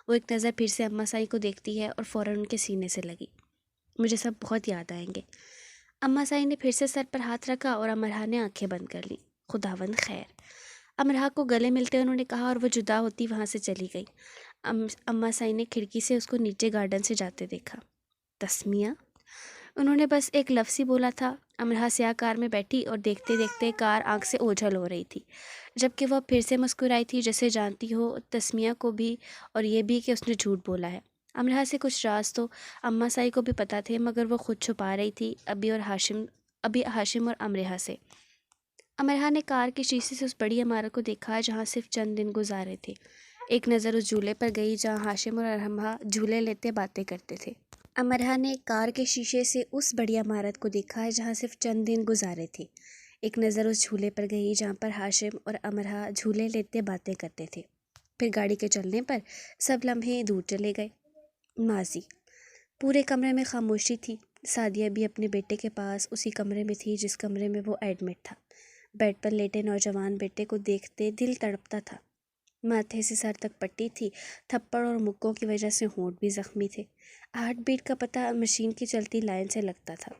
وہ ایک نظر پھر سے اماں سائیں کو دیکھتی ہے اور فوراً ان کے سینے سے لگی۔ مجھے سب بہت یاد آئیں گے۔ اماں سائیں نے پھر سے سر پر ہاتھ رکھا اور امرہ نے آنکھیں بند کر لیں۔ خداوند خیر۔ امرہ کو گلے ملتے انہوں نے کہا اور وہ جدا ہوتی وہاں سے چلی گئی۔ اماں سائیں نے کھڑکی سے اس کو نیچے گارڈن سے جاتے دیکھا۔ تسمیہ، انہوں نے بس ایک لفظ ہی بولا تھا۔ امرہ سیاہ کار میں بیٹھی اور دیکھتے دیکھتے کار آنکھ سے اوجھل ہو رہی تھی، جبکہ وہ پھر سے مسکرائی تھی جیسے جانتی ہو تسمیہ کو بھی اور یہ بھی کہ اس نے جھوٹ بولا ہے۔ امرہ سے کچھ راز تو اماں سائی کو بھی پتہ تھے، مگر وہ خود چھپا رہی تھی ابھی ہاشم اور امرہ سے۔ امرہ نے کار کے شیشے سے اس بڑی عمارت کو دیکھا جہاں صرف چند دن گزارے تھے۔ ایک نظر اس جھولے پر گئی جہاں ہاشم اور ارحمہ جھولے لیتے باتیں کرتے تھے۔ امرہ نے کار کے شیشے سے اس بڑی عمارت کو دیکھا جہاں صرف چند دن گزارے تھے۔ ایک نظر اس جھولے پر گئی جہاں پر ہاشم اور امرہ جھولے لیتے باتیں کرتے تھے۔ پھر گاڑی کے چلنے پر سب لمحے دور چلے گئے۔ ماضی۔ پورے کمرے میں خاموشی تھی۔ سعدیہ بھی اپنے بیٹے کے پاس اسی کمرے میں تھی جس کمرے میں وہ ایڈمٹ تھا۔ بیڈ پر لیٹے نوجوان بیٹے کو دیکھتے دل تڑپتا تھا۔ ماتھے سے سر تک پٹی تھی، تھپڑ اور مکوں کی وجہ سے ہونٹ بھی زخمی تھے۔ ہارٹ بیٹ کا پتہ مشین کی چلتی لائن سے لگتا تھا۔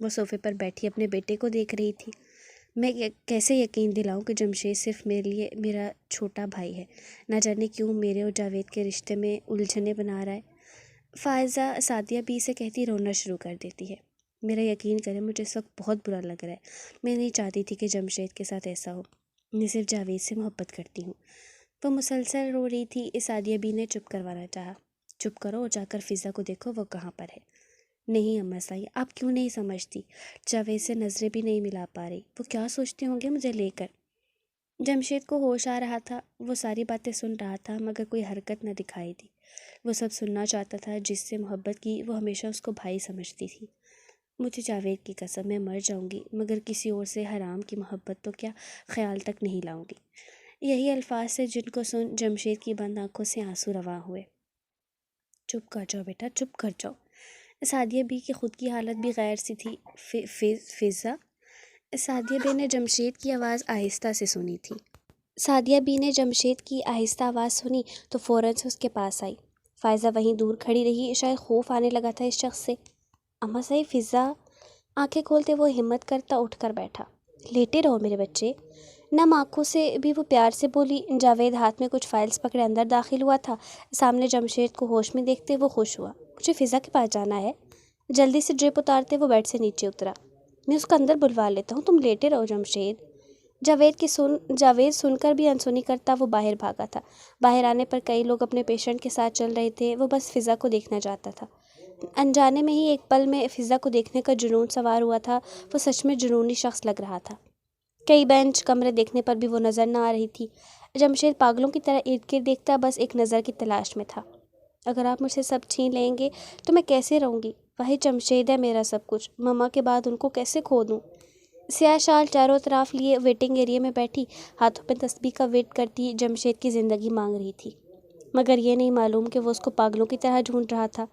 وہ صوفے پر بیٹھی اپنے بیٹے کو دیکھ رہی تھی۔ میں کیسے یقین دلاؤں کہ جمشید صرف میرے لیے میرا چھوٹا بھائی ہے، نہ جانے کیوں میرے اور جاوید کے رشتے میں الجھنیں بنا رہا ہے۔ فائزہ، سعدیہ بھی سے کہتی رونا شروع کر دیتی ہے۔ میرا یقین کریں مجھے اس وقت بہت برا لگ رہا ہے۔ میں نہیں چاہتی تھی کہ جمشید کے ساتھ ایسا ہو، میں صرف جاوید سے محبت کرتی ہوں۔ وہ مسلسل رو رہی تھی۔ سعدیہ بی نے چپ کروانا چاہا۔ چپ کرو اور جا کر فضا کو دیکھو وہ کہاں پر ہے۔ نہیں اماں سائیں، آپ کیوں نہیں سمجھتی؟ جاوید سے نظریں بھی نہیں ملا پا رہی، وہ کیا سوچتے ہوں گے مجھے لے کر۔ جمشید کو ہوش آ رہا تھا، وہ ساری باتیں سن رہا تھا مگر کوئی حرکت نہ دکھائی دی۔ وہ سب سننا چاہتا تھا، جس سے محبت کی وہ ہمیشہ اس کو بھائی سمجھتی تھی۔ مجھے جاوید کی قسم میں مر جاؤں گی مگر کسی اور سے حرام کی محبت تو کیا خیال تک نہیں لاؤں گی۔ یہی الفاظ تھے جن کو سن جمشید کی بند آنکھوں سے آنسو رواں ہوئے۔ چپ کر جاؤ بیٹا، چپ کر جاؤ۔ سعدیہ بی کی خود کی حالت بھی غیر سی تھی۔ فضا، سعدیہ بی نے جمشید کی آواز آہستہ سے سنی تھی۔ سعدیہ بی نے جمشید کی آہستہ آواز سنی تو فوراً سے اس کے پاس آئی۔ فائزہ وہیں دور کھڑی رہی، شاید خوف آنے لگا تھا اس شخص سے۔ اماں صحیح فضا، آنکھیں کھولتے وہ ہمت کرتا اٹھ کر بیٹھا۔ لیٹے رہو میرے بچے۔ نم آنکھوں سے بھی وہ پیار سے بولی۔ جاوید ہاتھ میں کچھ فائلز پکڑے اندر داخل ہوا تھا۔ سامنے جمشید کو ہوش میں دیکھتے وہ خوش ہوا۔ مجھے فضا کے پاس جانا ہے۔ جلدی سے ڈرپ اتارتے وہ بیڈ سے نیچے اترا۔ میں اس کو اندر بلوا لیتا ہوں، تم لیٹے رہو جمشید۔ جاوید سن کر بھی انسنی کرتا وہ باہر بھاگا تھا۔ باہر آنے پر کئی لوگ اپنے پیشنٹ کے ساتھ چل رہے تھے، وہ بس فضا کو دیکھنا چاہتا تھا۔ انجانے میں ہی ایک پل میں فضا کو دیکھنے کا جنون سوار ہوا تھا۔ وہ سچ میں جنونی شخص لگ رہا تھا۔ کئی بینچ کمرے دیکھنے پر بھی وہ نظر نہ آ رہی تھی۔ جمشید پاگلوں کی طرح ارد گرد دیکھتا، بس ایک نظر کی تلاش میں تھا۔ اگر آپ مجھ سے سب چھین لیں گے تو میں کیسے رہوں گی؟ وہی جمشید ہے میرا سب کچھ، مما کے بعد ان کو کیسے کھو دوں؟ سیاہ شال چاروں طرف لیے ویٹنگ ایریا میں بیٹھی ہاتھوں پہ تسبیح کا ویٹ کرتی جمشید کی زندگی مانگ رہی تھی، مگر یہ نہیں معلوم کہ وہ اس کو پاگلوں کی طرح ڈھونڈ رہا تھا۔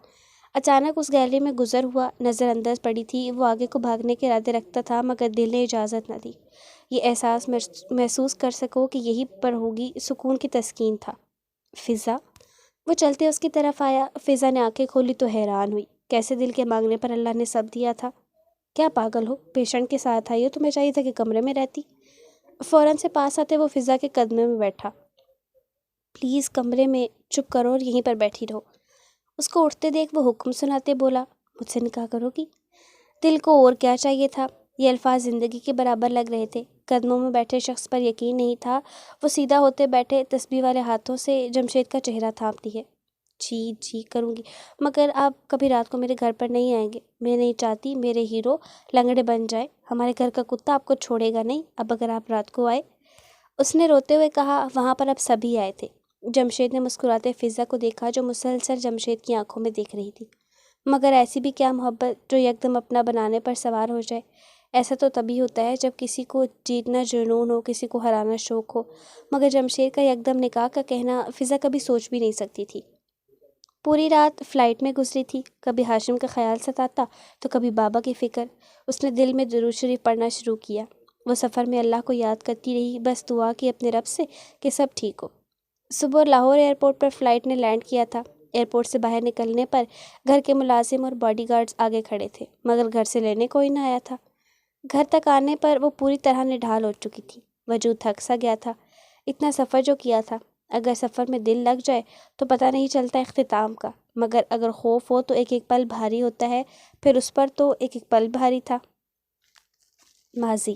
اچانک اس گیلری میں گزر ہوا، نظر انداز پڑی تھی۔ وہ آگے کو بھاگنے کے ارادے رکھتا تھا مگر دل نے اجازت نہ دی۔ یہ احساس محسوس کر سکو کہ یہی پر ہوگی سکون کی تسکین تھا۔ فضا، وہ چلتے اس کی طرف آیا۔ فضا نے آنکھیں کھولی تو حیران ہوئی، کیسے دل کے مانگنے پر اللہ نے سب دیا تھا۔ کیا پاگل ہو؟ پیشنٹ کے ساتھ آئی ہو، تمہیں چاہیے تھا کہ کمرے میں رہتی۔ فوراً سے پاس آتے وہ فضا کے قدمے میں بیٹھا۔ پلیز کمرے میں، چپ کرو اور یہیں پر بیٹھی رہو۔ اس کو اٹھتے دیکھ وہ حکم سناتے بولا، مجھ سے نکاح کرو گی؟ دل کو اور کیا چاہیے تھا؟ یہ الفاظ زندگی کے برابر لگ رہے تھے۔ قدموں میں بیٹھے شخص پر یقین نہیں تھا۔ وہ سیدھا ہوتے بیٹھے تسبیح والے ہاتھوں سے جمشید کا چہرہ تھامتی ہے۔ جی کروں گی، مگر آپ کبھی رات کو میرے گھر پر نہیں آئیں گے۔ میں نہیں چاہتی میرے ہیرو لنگڑے بن جائے۔ ہمارے گھر کا کتا آپ کو چھوڑے گا نہیں اب اگر آپ رات کو آئے، اس نے روتے ہوئے کہا۔ وہاں پر اب سبھی آئے تھے۔ جمشید نے مسکراتے فضا کو دیکھا جو مسلسل جمشید کی آنکھوں میں دیکھ رہی تھی۔ مگر ایسی بھی کیا محبت جو یکدم اپنا بنانے پر سوار ہو جائے؟ ایسا تو تبھی ہوتا ہے جب کسی کو جیتنا جنون ہو، کسی کو ہرانا شوق ہو، مگر جمشید کا یکدم نکاح کا کہنا فضا کبھی سوچ بھی نہیں سکتی تھی۔ پوری رات فلائٹ میں گزری تھی۔ کبھی ہاشم کا خیال ستاتا تو کبھی بابا کی فکر۔ اس نے دل میں درود شریف پڑھنا شروع کیا۔ وہ سفر میں اللہ کو یاد کرتی رہی، بس دعا کی اپنے رب سے کہ سب ٹھیک ہو۔ صبح لاہور ایئرپورٹ پر فلائٹ نے لینڈ کیا تھا۔ ایئرپورٹ سے باہر نکلنے پر گھر کے ملازم اور باڈی گارڈز آگے کھڑے تھے، مگر گھر سے لینے کوئی نہ آیا تھا۔ گھر تک آنے پر وہ پوری طرح نڈھال ہو چکی تھی۔ وجود تھک سا گیا تھا، اتنا سفر جو کیا تھا۔ اگر سفر میں دل لگ جائے تو پتہ نہیں چلتا اختتام کا، مگر اگر خوف ہو تو ایک ایک پل بھاری ہوتا ہے، پھر اس پر تو ایک ایک پل بھاری تھا۔ ماضی۔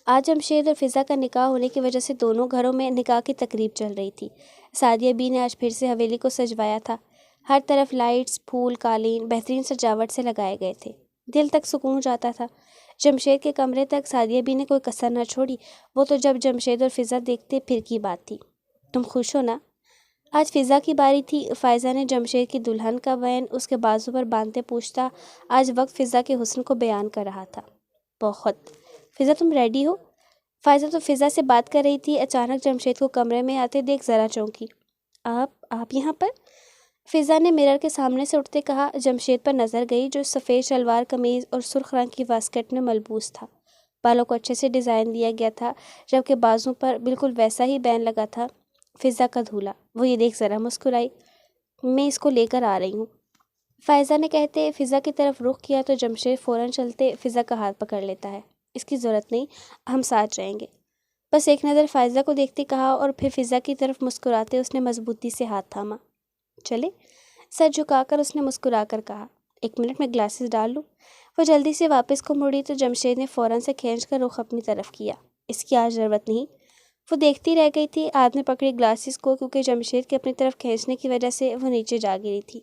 آج جمشید اور فضا کا نکاح ہونے کی وجہ سے دونوں گھروں میں نکاح کی تقریب چل رہی تھی۔ سعدیہ بی نے آج پھر سے حویلی کو سجوایا تھا۔ ہر طرف لائٹس، پھول، قالین بہترین سجاوٹ سے لگائے گئے تھے۔ دل تک سکون جاتا تھا۔ جمشید کے کمرے تک سعدیہ بی نے کوئی کسر نہ چھوڑی۔ وہ تو جب جمشید اور فضا دیکھتے پھر کی بات تھی۔ تم خوش ہو نا؟ آج فضا کی باری تھی۔ فائزہ نے جمشید کی دلہن کا وین اس کے بازو پر باندھتے پوچھتا آج وقت فضا کے حسن کو بیان کر رہا تھا۔ بہت۔ فضا تم ریڈی ہو؟ فائزہ تو فضا سے بات کر رہی تھی، اچانک جمشید کو کمرے میں آتے دیکھ ذرا چونکی۔ آپ یہاں پر؟ فضا نے مرر کے سامنے سے اٹھتے کہا۔ جمشید پر نظر گئی جو سفید شلوار قمیض اور سرخ رنگ کی واسکٹ میں ملبوس تھا۔ بالوں کو اچھے سے ڈیزائن دیا گیا تھا، جبکہ بازو پر بالکل ویسا ہی بین لگا تھا۔ فضا کا دھولا۔ وہ یہ دیکھ ذرا مسکرائی۔ میں اس کو لے کر آ رہی ہوں، فائزہ نے کہتے فضا کی طرف رخ کیا تو جمشید فوراً چلتے فضا کا ہاتھ پکڑ لیتا ہے۔ اس کی ضرورت نہیں، ہم ساتھ جائیں گے۔ بس ایک نظر فائزہ کو دیکھتے کہا اور پھر فضا کی طرف مسکراتے اس نے مضبوطی سے ہاتھ تھاما۔ چلے؟ سر جھکا کر اس نے مسکرا کر کہا۔ ایک منٹ میں گلاسز ڈال لوں؟ وہ جلدی سے واپس کو مڑی تو جمشید نے فوراً سے کھینچ کر رخ اپنی طرف کیا۔ اس کی آج ضرورت نہیں۔ وہ دیکھتی رہ گئی تھی، ہاتھ میں پکڑی گلاسز کو، کیونکہ جمشید کے اپنی طرف کھینچنے کی وجہ سے وہ نیچے جا گری تھی۔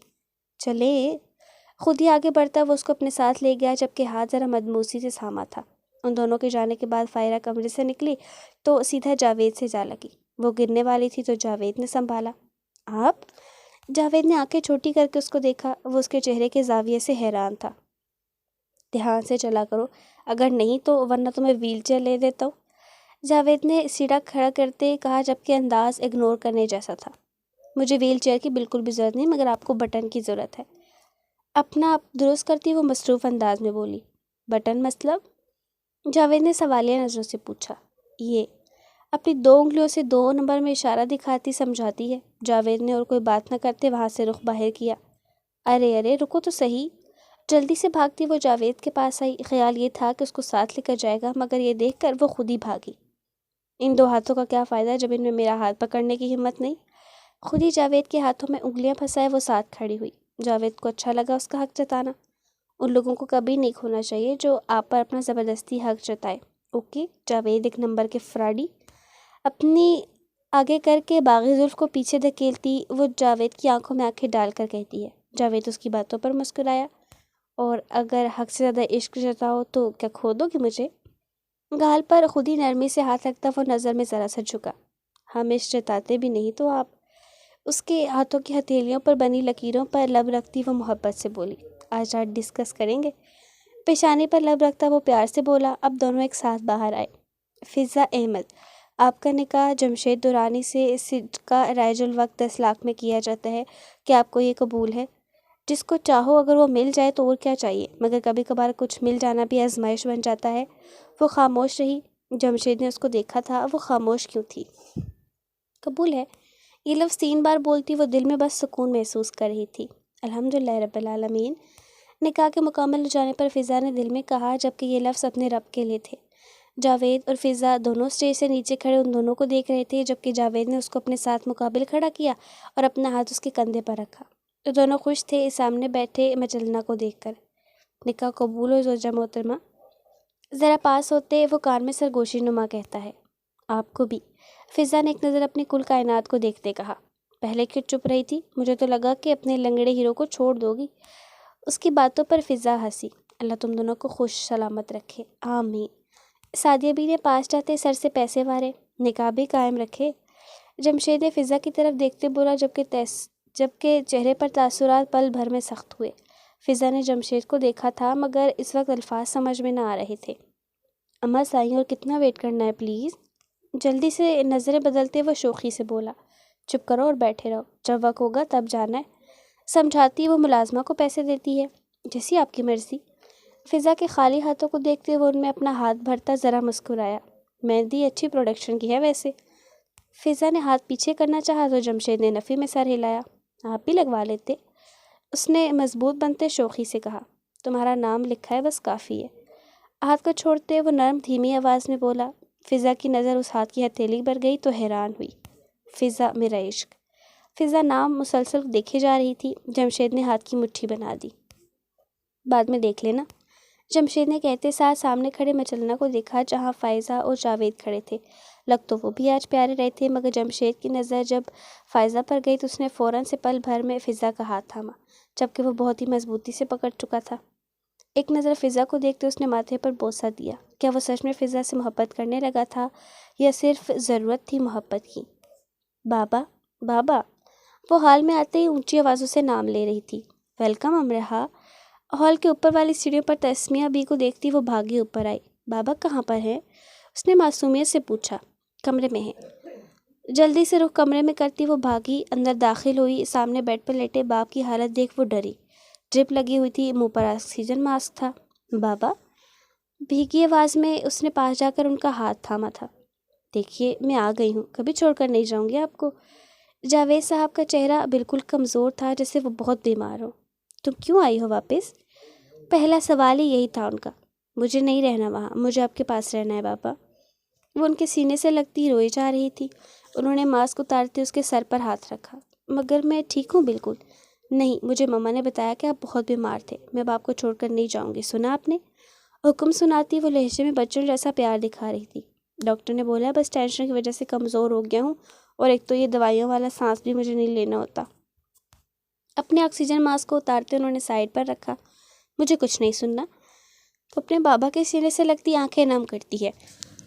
چلے؟ خود ہی آگے بڑھتا وہ اس کو اپنے ساتھ لے گیا، جبکہ ہاتھ ذرا مدموسی سے تھاما تھا۔ ان دونوں کے جانے کے بعد فائرہ کمرے سے نکلی تو سیدھا جاوید سے جا لگی۔ وہ گرنے والی تھی تو جاوید نے سنبھالا۔ آپ؟ جاوید نے آنکھیں چھوٹی کر کے اس کو دیکھا۔ وہ اس کے چہرے کے زاویے سے حیران تھا۔ دھیان سے چلا کرو، اگر نہیں تو ورنہ تمہیں ویل چیئر لے دیتا ہوں۔ جاوید نے سیڑھا کھڑا کرتے کہا جبکہ انداز اگنور کرنے جیسا تھا۔ مجھے ویل چیئر کی بالکل بھی ضرورت نہیں، مگر آپ کو بٹن کی ضرورت ہے۔ اپنا آپ درست کرتی وہ مصروف انداز میں بولی۔ بٹن مطلب؟ جاوید نے سوالیہ نظروں سے پوچھا۔ یہ اپنی 2 انگلیوں سے 2 نمبر میں اشارہ دکھاتی سمجھاتی ہے۔ جاوید نے اور کوئی بات نہ کرتے وہاں سے رخ باہر کیا۔ ارے رکو تو صحیح۔ جلدی سے بھاگتی وہ جاوید کے پاس آئی۔ خیال یہ تھا کہ اس کو ساتھ لے کر جائے گا، مگر یہ دیکھ کر وہ خود ہی بھاگی۔ ان 2 ہاتھوں کا کیا فائدہ جب ان میں میرا ہاتھ پکڑنے کی ہمت نہیں؟ خود ہی جاوید کے ہاتھوں میں انگلیاں پھنسائے وہ ساتھ کھڑی ہوئی۔ جاوید کو اچھا لگا اس کا حق جتانا۔ ان لوگوں کو کبھی نہیں کھونا چاہیے جو آپ پر اپنا زبردستی حق جتائے۔ اوکے؟ جاوید 1 نمبر کے فراڈی۔ اپنی آگے کر کے باغی زلف کو پیچھے دھکیلتی وہ جاوید کی آنکھوں میں آنکھیں ڈال کر کہتی ہے۔ جاوید اس کی باتوں پر مسکرایا۔ اور اگر حق سے زیادہ عشق جتاؤ تو کیا کھو دو گی مجھے؟ گال پر خود ہی نرمی سے ہاتھ رکھتا وہ نظر میں ذرا سا جھکا۔ ہم عشق جتاتے بھی نہیں تو آپ؟ اس کے ہاتھوں کی ہتھیلیوں پر بنی لکیروں پر لب رکھتی وہ محبت سے بولی۔ آج رات ڈسکس کریں گے؟ پیشانی پر لب رکھتا وہ پیار سے بولا۔ اب دونوں ایک ساتھ باہر آئے۔ فضا احمد، آپ کا نکاح جمشید درانی سے صدقہ رائج الوقت 10 لاکھ میں کیا جاتا ہے، کیا آپ کو یہ قبول ہے؟ جس کو چاہو اگر وہ مل جائے تو اور کیا چاہیے، مگر کبھی کبھار کچھ مل جانا بھی آزمائش بن جاتا ہے۔ وہ خاموش رہی۔ جمشید نے اس کو دیکھا تھا، وہ خاموش کیوں تھی؟ قبول ہے، یہ لفظ 3 بار بولتی وہ دل میں بس سکون محسوس کر رہی تھی۔ الحمدللہ رب العالمین۔ نکاح کے مکمل ہو جانے پر فضا نے دل میں کہا، جبکہ یہ لفظ اپنے رب کے لیے تھے۔ جاوید اور فضا دونوں اسٹیج سے نیچے کھڑے ان دونوں کو دیکھ رہے تھے، جبکہ جاوید نے اس کو اپنے ساتھ مقابل کھڑا کیا اور اپنا ہاتھ اس کے کندھے پر رکھا۔ تو دونوں خوش تھے سامنے بیٹھے مجلنا کو دیکھ کر۔ نکاح قبول ہو زوجہ محترمہ؟ ذرا پاس ہوتے وہ کان میں سرگوشی نما کہتا ہے۔ آپ کو بھی۔ فضا نے ایک نظر اپنی کل کائنات کو دیکھتے کہا۔ پہلے کیوں چپ رہی تھی؟ مجھے تو لگا کہ اپنے لنگڑے ہیرو کو چھوڑ دو گی۔ اس کی باتوں پر فضا ہنسی۔ اللہ تم دونوں کو خوش سلامت رکھے، آمین۔ سعدیہ بی نے پاس جاتے سر سے پیسے وارے۔ نکاح بھی قائم رکھے؟ جمشید نے فضا کی طرف دیکھتے بولا، جبکہ چہرے پر تاثرات پل بھر میں سخت ہوئے۔ فضا نے جمشید کو دیکھا تھا، مگر اس وقت الفاظ سمجھ میں نہ آ رہے تھے۔ اماں سائیں اور کتنا ویٹ کرنا ہے پلیز؟ جلدی سے نظریں بدلتے وہ شوخی سے بولا۔ چپ کرو اور بیٹھے رہو، جب وقت ہوگا تب جانا ہے۔ سمجھاتی وہ ملازمہ کو پیسے دیتی ہے۔ جیسی آپ کی مرضی۔ فضا کے خالی ہاتھوں کو دیکھتے وہ ان میں اپنا ہاتھ بھرتا ذرا مسکرایا۔ مہندی اچھی پروڈکشن کی ہے ویسے۔ فضا نے ہاتھ پیچھے کرنا چاہا تو جمشید نے نفی میں سر ہلایا۔ آپ بھی لگوا لیتے؟ اس نے مضبوط بنتے شوخی سے کہا۔ تمہارا نام لکھا ہے بس کافی ہے۔ ہاتھ کو چھوڑتے وہ نرم دھیمی آواز میں بولا۔ فضا کی نظر اس ہاتھ کی ہتھیلی پر گئی تو حیران ہوئی۔ فضا میرا عشق۔ فضا نام مسلسل دیکھے جا رہی تھی۔ جمشید نے ہاتھ کی مٹھی بنا دی۔ بعد میں دیکھ لینا۔ جمشید نے کہتے ساتھ سامنے کھڑے مچلنا کو دیکھا جہاں فائزہ اور جاوید کھڑے تھے۔ لگ تو وہ بھی آج پیارے رہے تھے، مگر جمشید کی نظر جب فائزہ پر گئی تو اس نے فوراً سے پل بھر میں فضا کا ہاتھ تھاما، جبکہ وہ بہت ہی مضبوطی سے پکڑ چکا تھا۔ ایک نظر فضا کو دیکھتے اس نے ماتھے پر بوسہ دیا۔ کیا وہ سچ میں فضا سے محبت کرنے لگا تھا یا صرف ضرورت تھی محبت کی؟ بابا، بابا۔ وہ ہال میں آتے ہی اونچی آوازوں سے نام لے رہی تھی۔ ویلکم امرہا۔ ہال کے اوپر والی سیڑھیوں پر تسمیہ بی کو دیکھتی وہ بھاگی اوپر آئی۔ بابا کہاں پر ہیں؟ اس نے معصومیت سے پوچھا۔ کمرے میں ہیں۔ جلدی سے رخ کمرے میں کرتی وہ بھاگی اندر داخل ہوئی۔ سامنے بیڈ پر لیٹے باپ کی حالت دیکھ وہ ڈری۔ ڈرپ لگی ہوئی تھی، منہ پر آکسیجن ماسک تھا۔ بابا؟ بھیگی آواز میں اس نے پاس جا کر ان کا ہاتھ تھاما تھا۔ دیکھیے میں آ گئی ہوں، کبھی چھوڑ کر نہیں جاؤں گی آپ کو۔ جاوید صاحب کا چہرہ بالکل کمزور تھا، جیسے وہ بہت بیمار ہو۔ تم کیوں آئی ہو واپس؟ پہلا سوال ہی یہی تھا ان کا۔ مجھے نہیں رہنا وہاں، مجھے آپ کے پاس رہنا ہے بابا۔ وہ ان کے سینے سے لگتی روئی جا رہی تھی۔ انہوں نے ماسک اتارتے اس کے سر پر ہاتھ رکھا۔ مگر میں ٹھیک ہوں بالکل۔ نہیں، مجھے مما نے بتایا کہ آپ بہت بیمار تھے، میں اب آپ کو چھوڑ کر نہیں جاؤں گی، سنا آپ نے؟ حکم سناتی وہ لہجے میں بچوں جیسا پیار دکھا رہی تھی۔ ڈاکٹر نے بولا بس ٹینشن کی وجہ سے کمزور ہو گیا ہوں، اور ایک تو یہ دوائیوں والا سانس بھی مجھے نہیں لینا ہوتا۔ اپنے آکسیجن ماسک کو اتارتے انہوں نے سائڈ پر رکھا۔ مجھے کچھ نہیں سننا۔ وہ اپنے بابا کے سینے سے لگتی آنکھیں نم کرتی ہے۔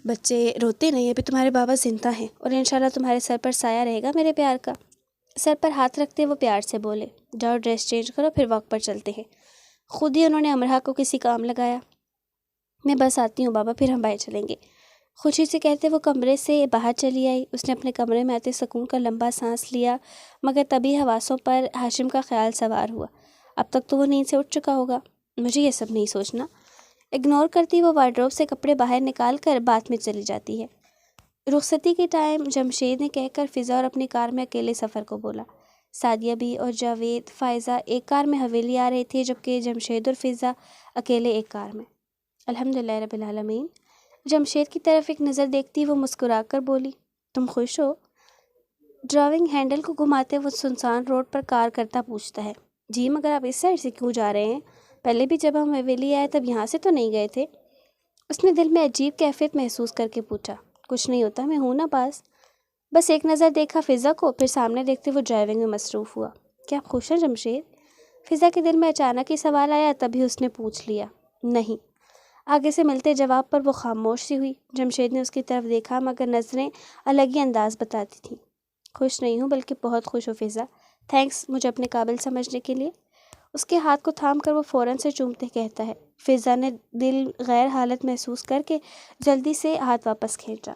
بچے روتے نہیں، ابھی تمہارے بابا زندہ ہیں اور انشاءاللہ تمہارے سر پر سایہ رہے گا میرے پیار کا۔ سر پر ہاتھ رکھتے وہ پیار سے بولے۔ جاؤ ڈریس چینج کرو، پھر واک پر چلتے ہیں۔ خود ہی انہوں نے امرہا کو کسی کام لگایا۔ میں بس آتی ہوں بابا، پھر ہم باہر چلیں گے۔ خوشی سے کہتے وہ کمرے سے باہر چلی آئی۔ اس نے اپنے کمرے میں آتے سکون کا لمبا سانس لیا، مگر تبھی حواسوں پر ہاشم کا خیال سوار ہوا۔ اب تک تو وہ نیند سے اٹھ چکا ہوگا، مجھے یہ سب نہیں سوچنا۔ اگنور کرتی وہ وارڈروب سے کپڑے باہر نکال کر باتھ میں چلی جاتی ہے۔ رخصتی کے ٹائم جمشید نے کہہ کر فضا اور اپنی کار میں اکیلے سفر کو بولا۔ سعدیہ بھی اور جاوید فائزہ ایک کار میں حویلی آ رہے تھے، جبکہ جمشید اور فضا اکیلے ایک کار میں۔ الحمدللہ رب العالمین۔ جمشید کی طرف ایک نظر دیکھتی وہ مسکرا کر بولی، تم خوش ہو؟ ڈرائیونگ ہینڈل کو گھماتے وہ سنسان روڈ پر کار کرتا پوچھتا ہے، جی مگر آپ اس سائڈ سے کیوں جا رہے ہیں؟ پہلے بھی جب ہم حویلی آئے تب یہاں سے تو نہیں گئے تھے؟ اس نے دل میں عجیب کیفیت محسوس کر کے پوچھا۔ کچھ نہیں ہوتا، میں ہوں نا پاس۔ بس ایک نظر دیکھا فضا کو، پھر سامنے دیکھتے وہ ڈرائیونگ میں مصروف ہوا۔ کیا آپ خوش ہیں جمشید؟ فضا کے دل میں اچانک ہی سوال آیا، تبھی اس نے پوچھ لیا، نہیں۔ آگے سے ملتے جواب پر وہ خاموش سی ہوئی۔ جمشید نے اس کی طرف دیکھا، مگر نظریں الگ ہی انداز بتاتی تھیں۔ خوش نہیں ہوں، بلکہ بہت خوش ہو فضا، تھینکس مجھے اپنے قابل سمجھنے کے لیے۔ اس کے ہاتھ کو تھام کر وہ فوراً سے چومتے کہتا ہے۔ فضا نے دل غیر حالت محسوس کر کے جلدی سے ہاتھ واپس کھینچا۔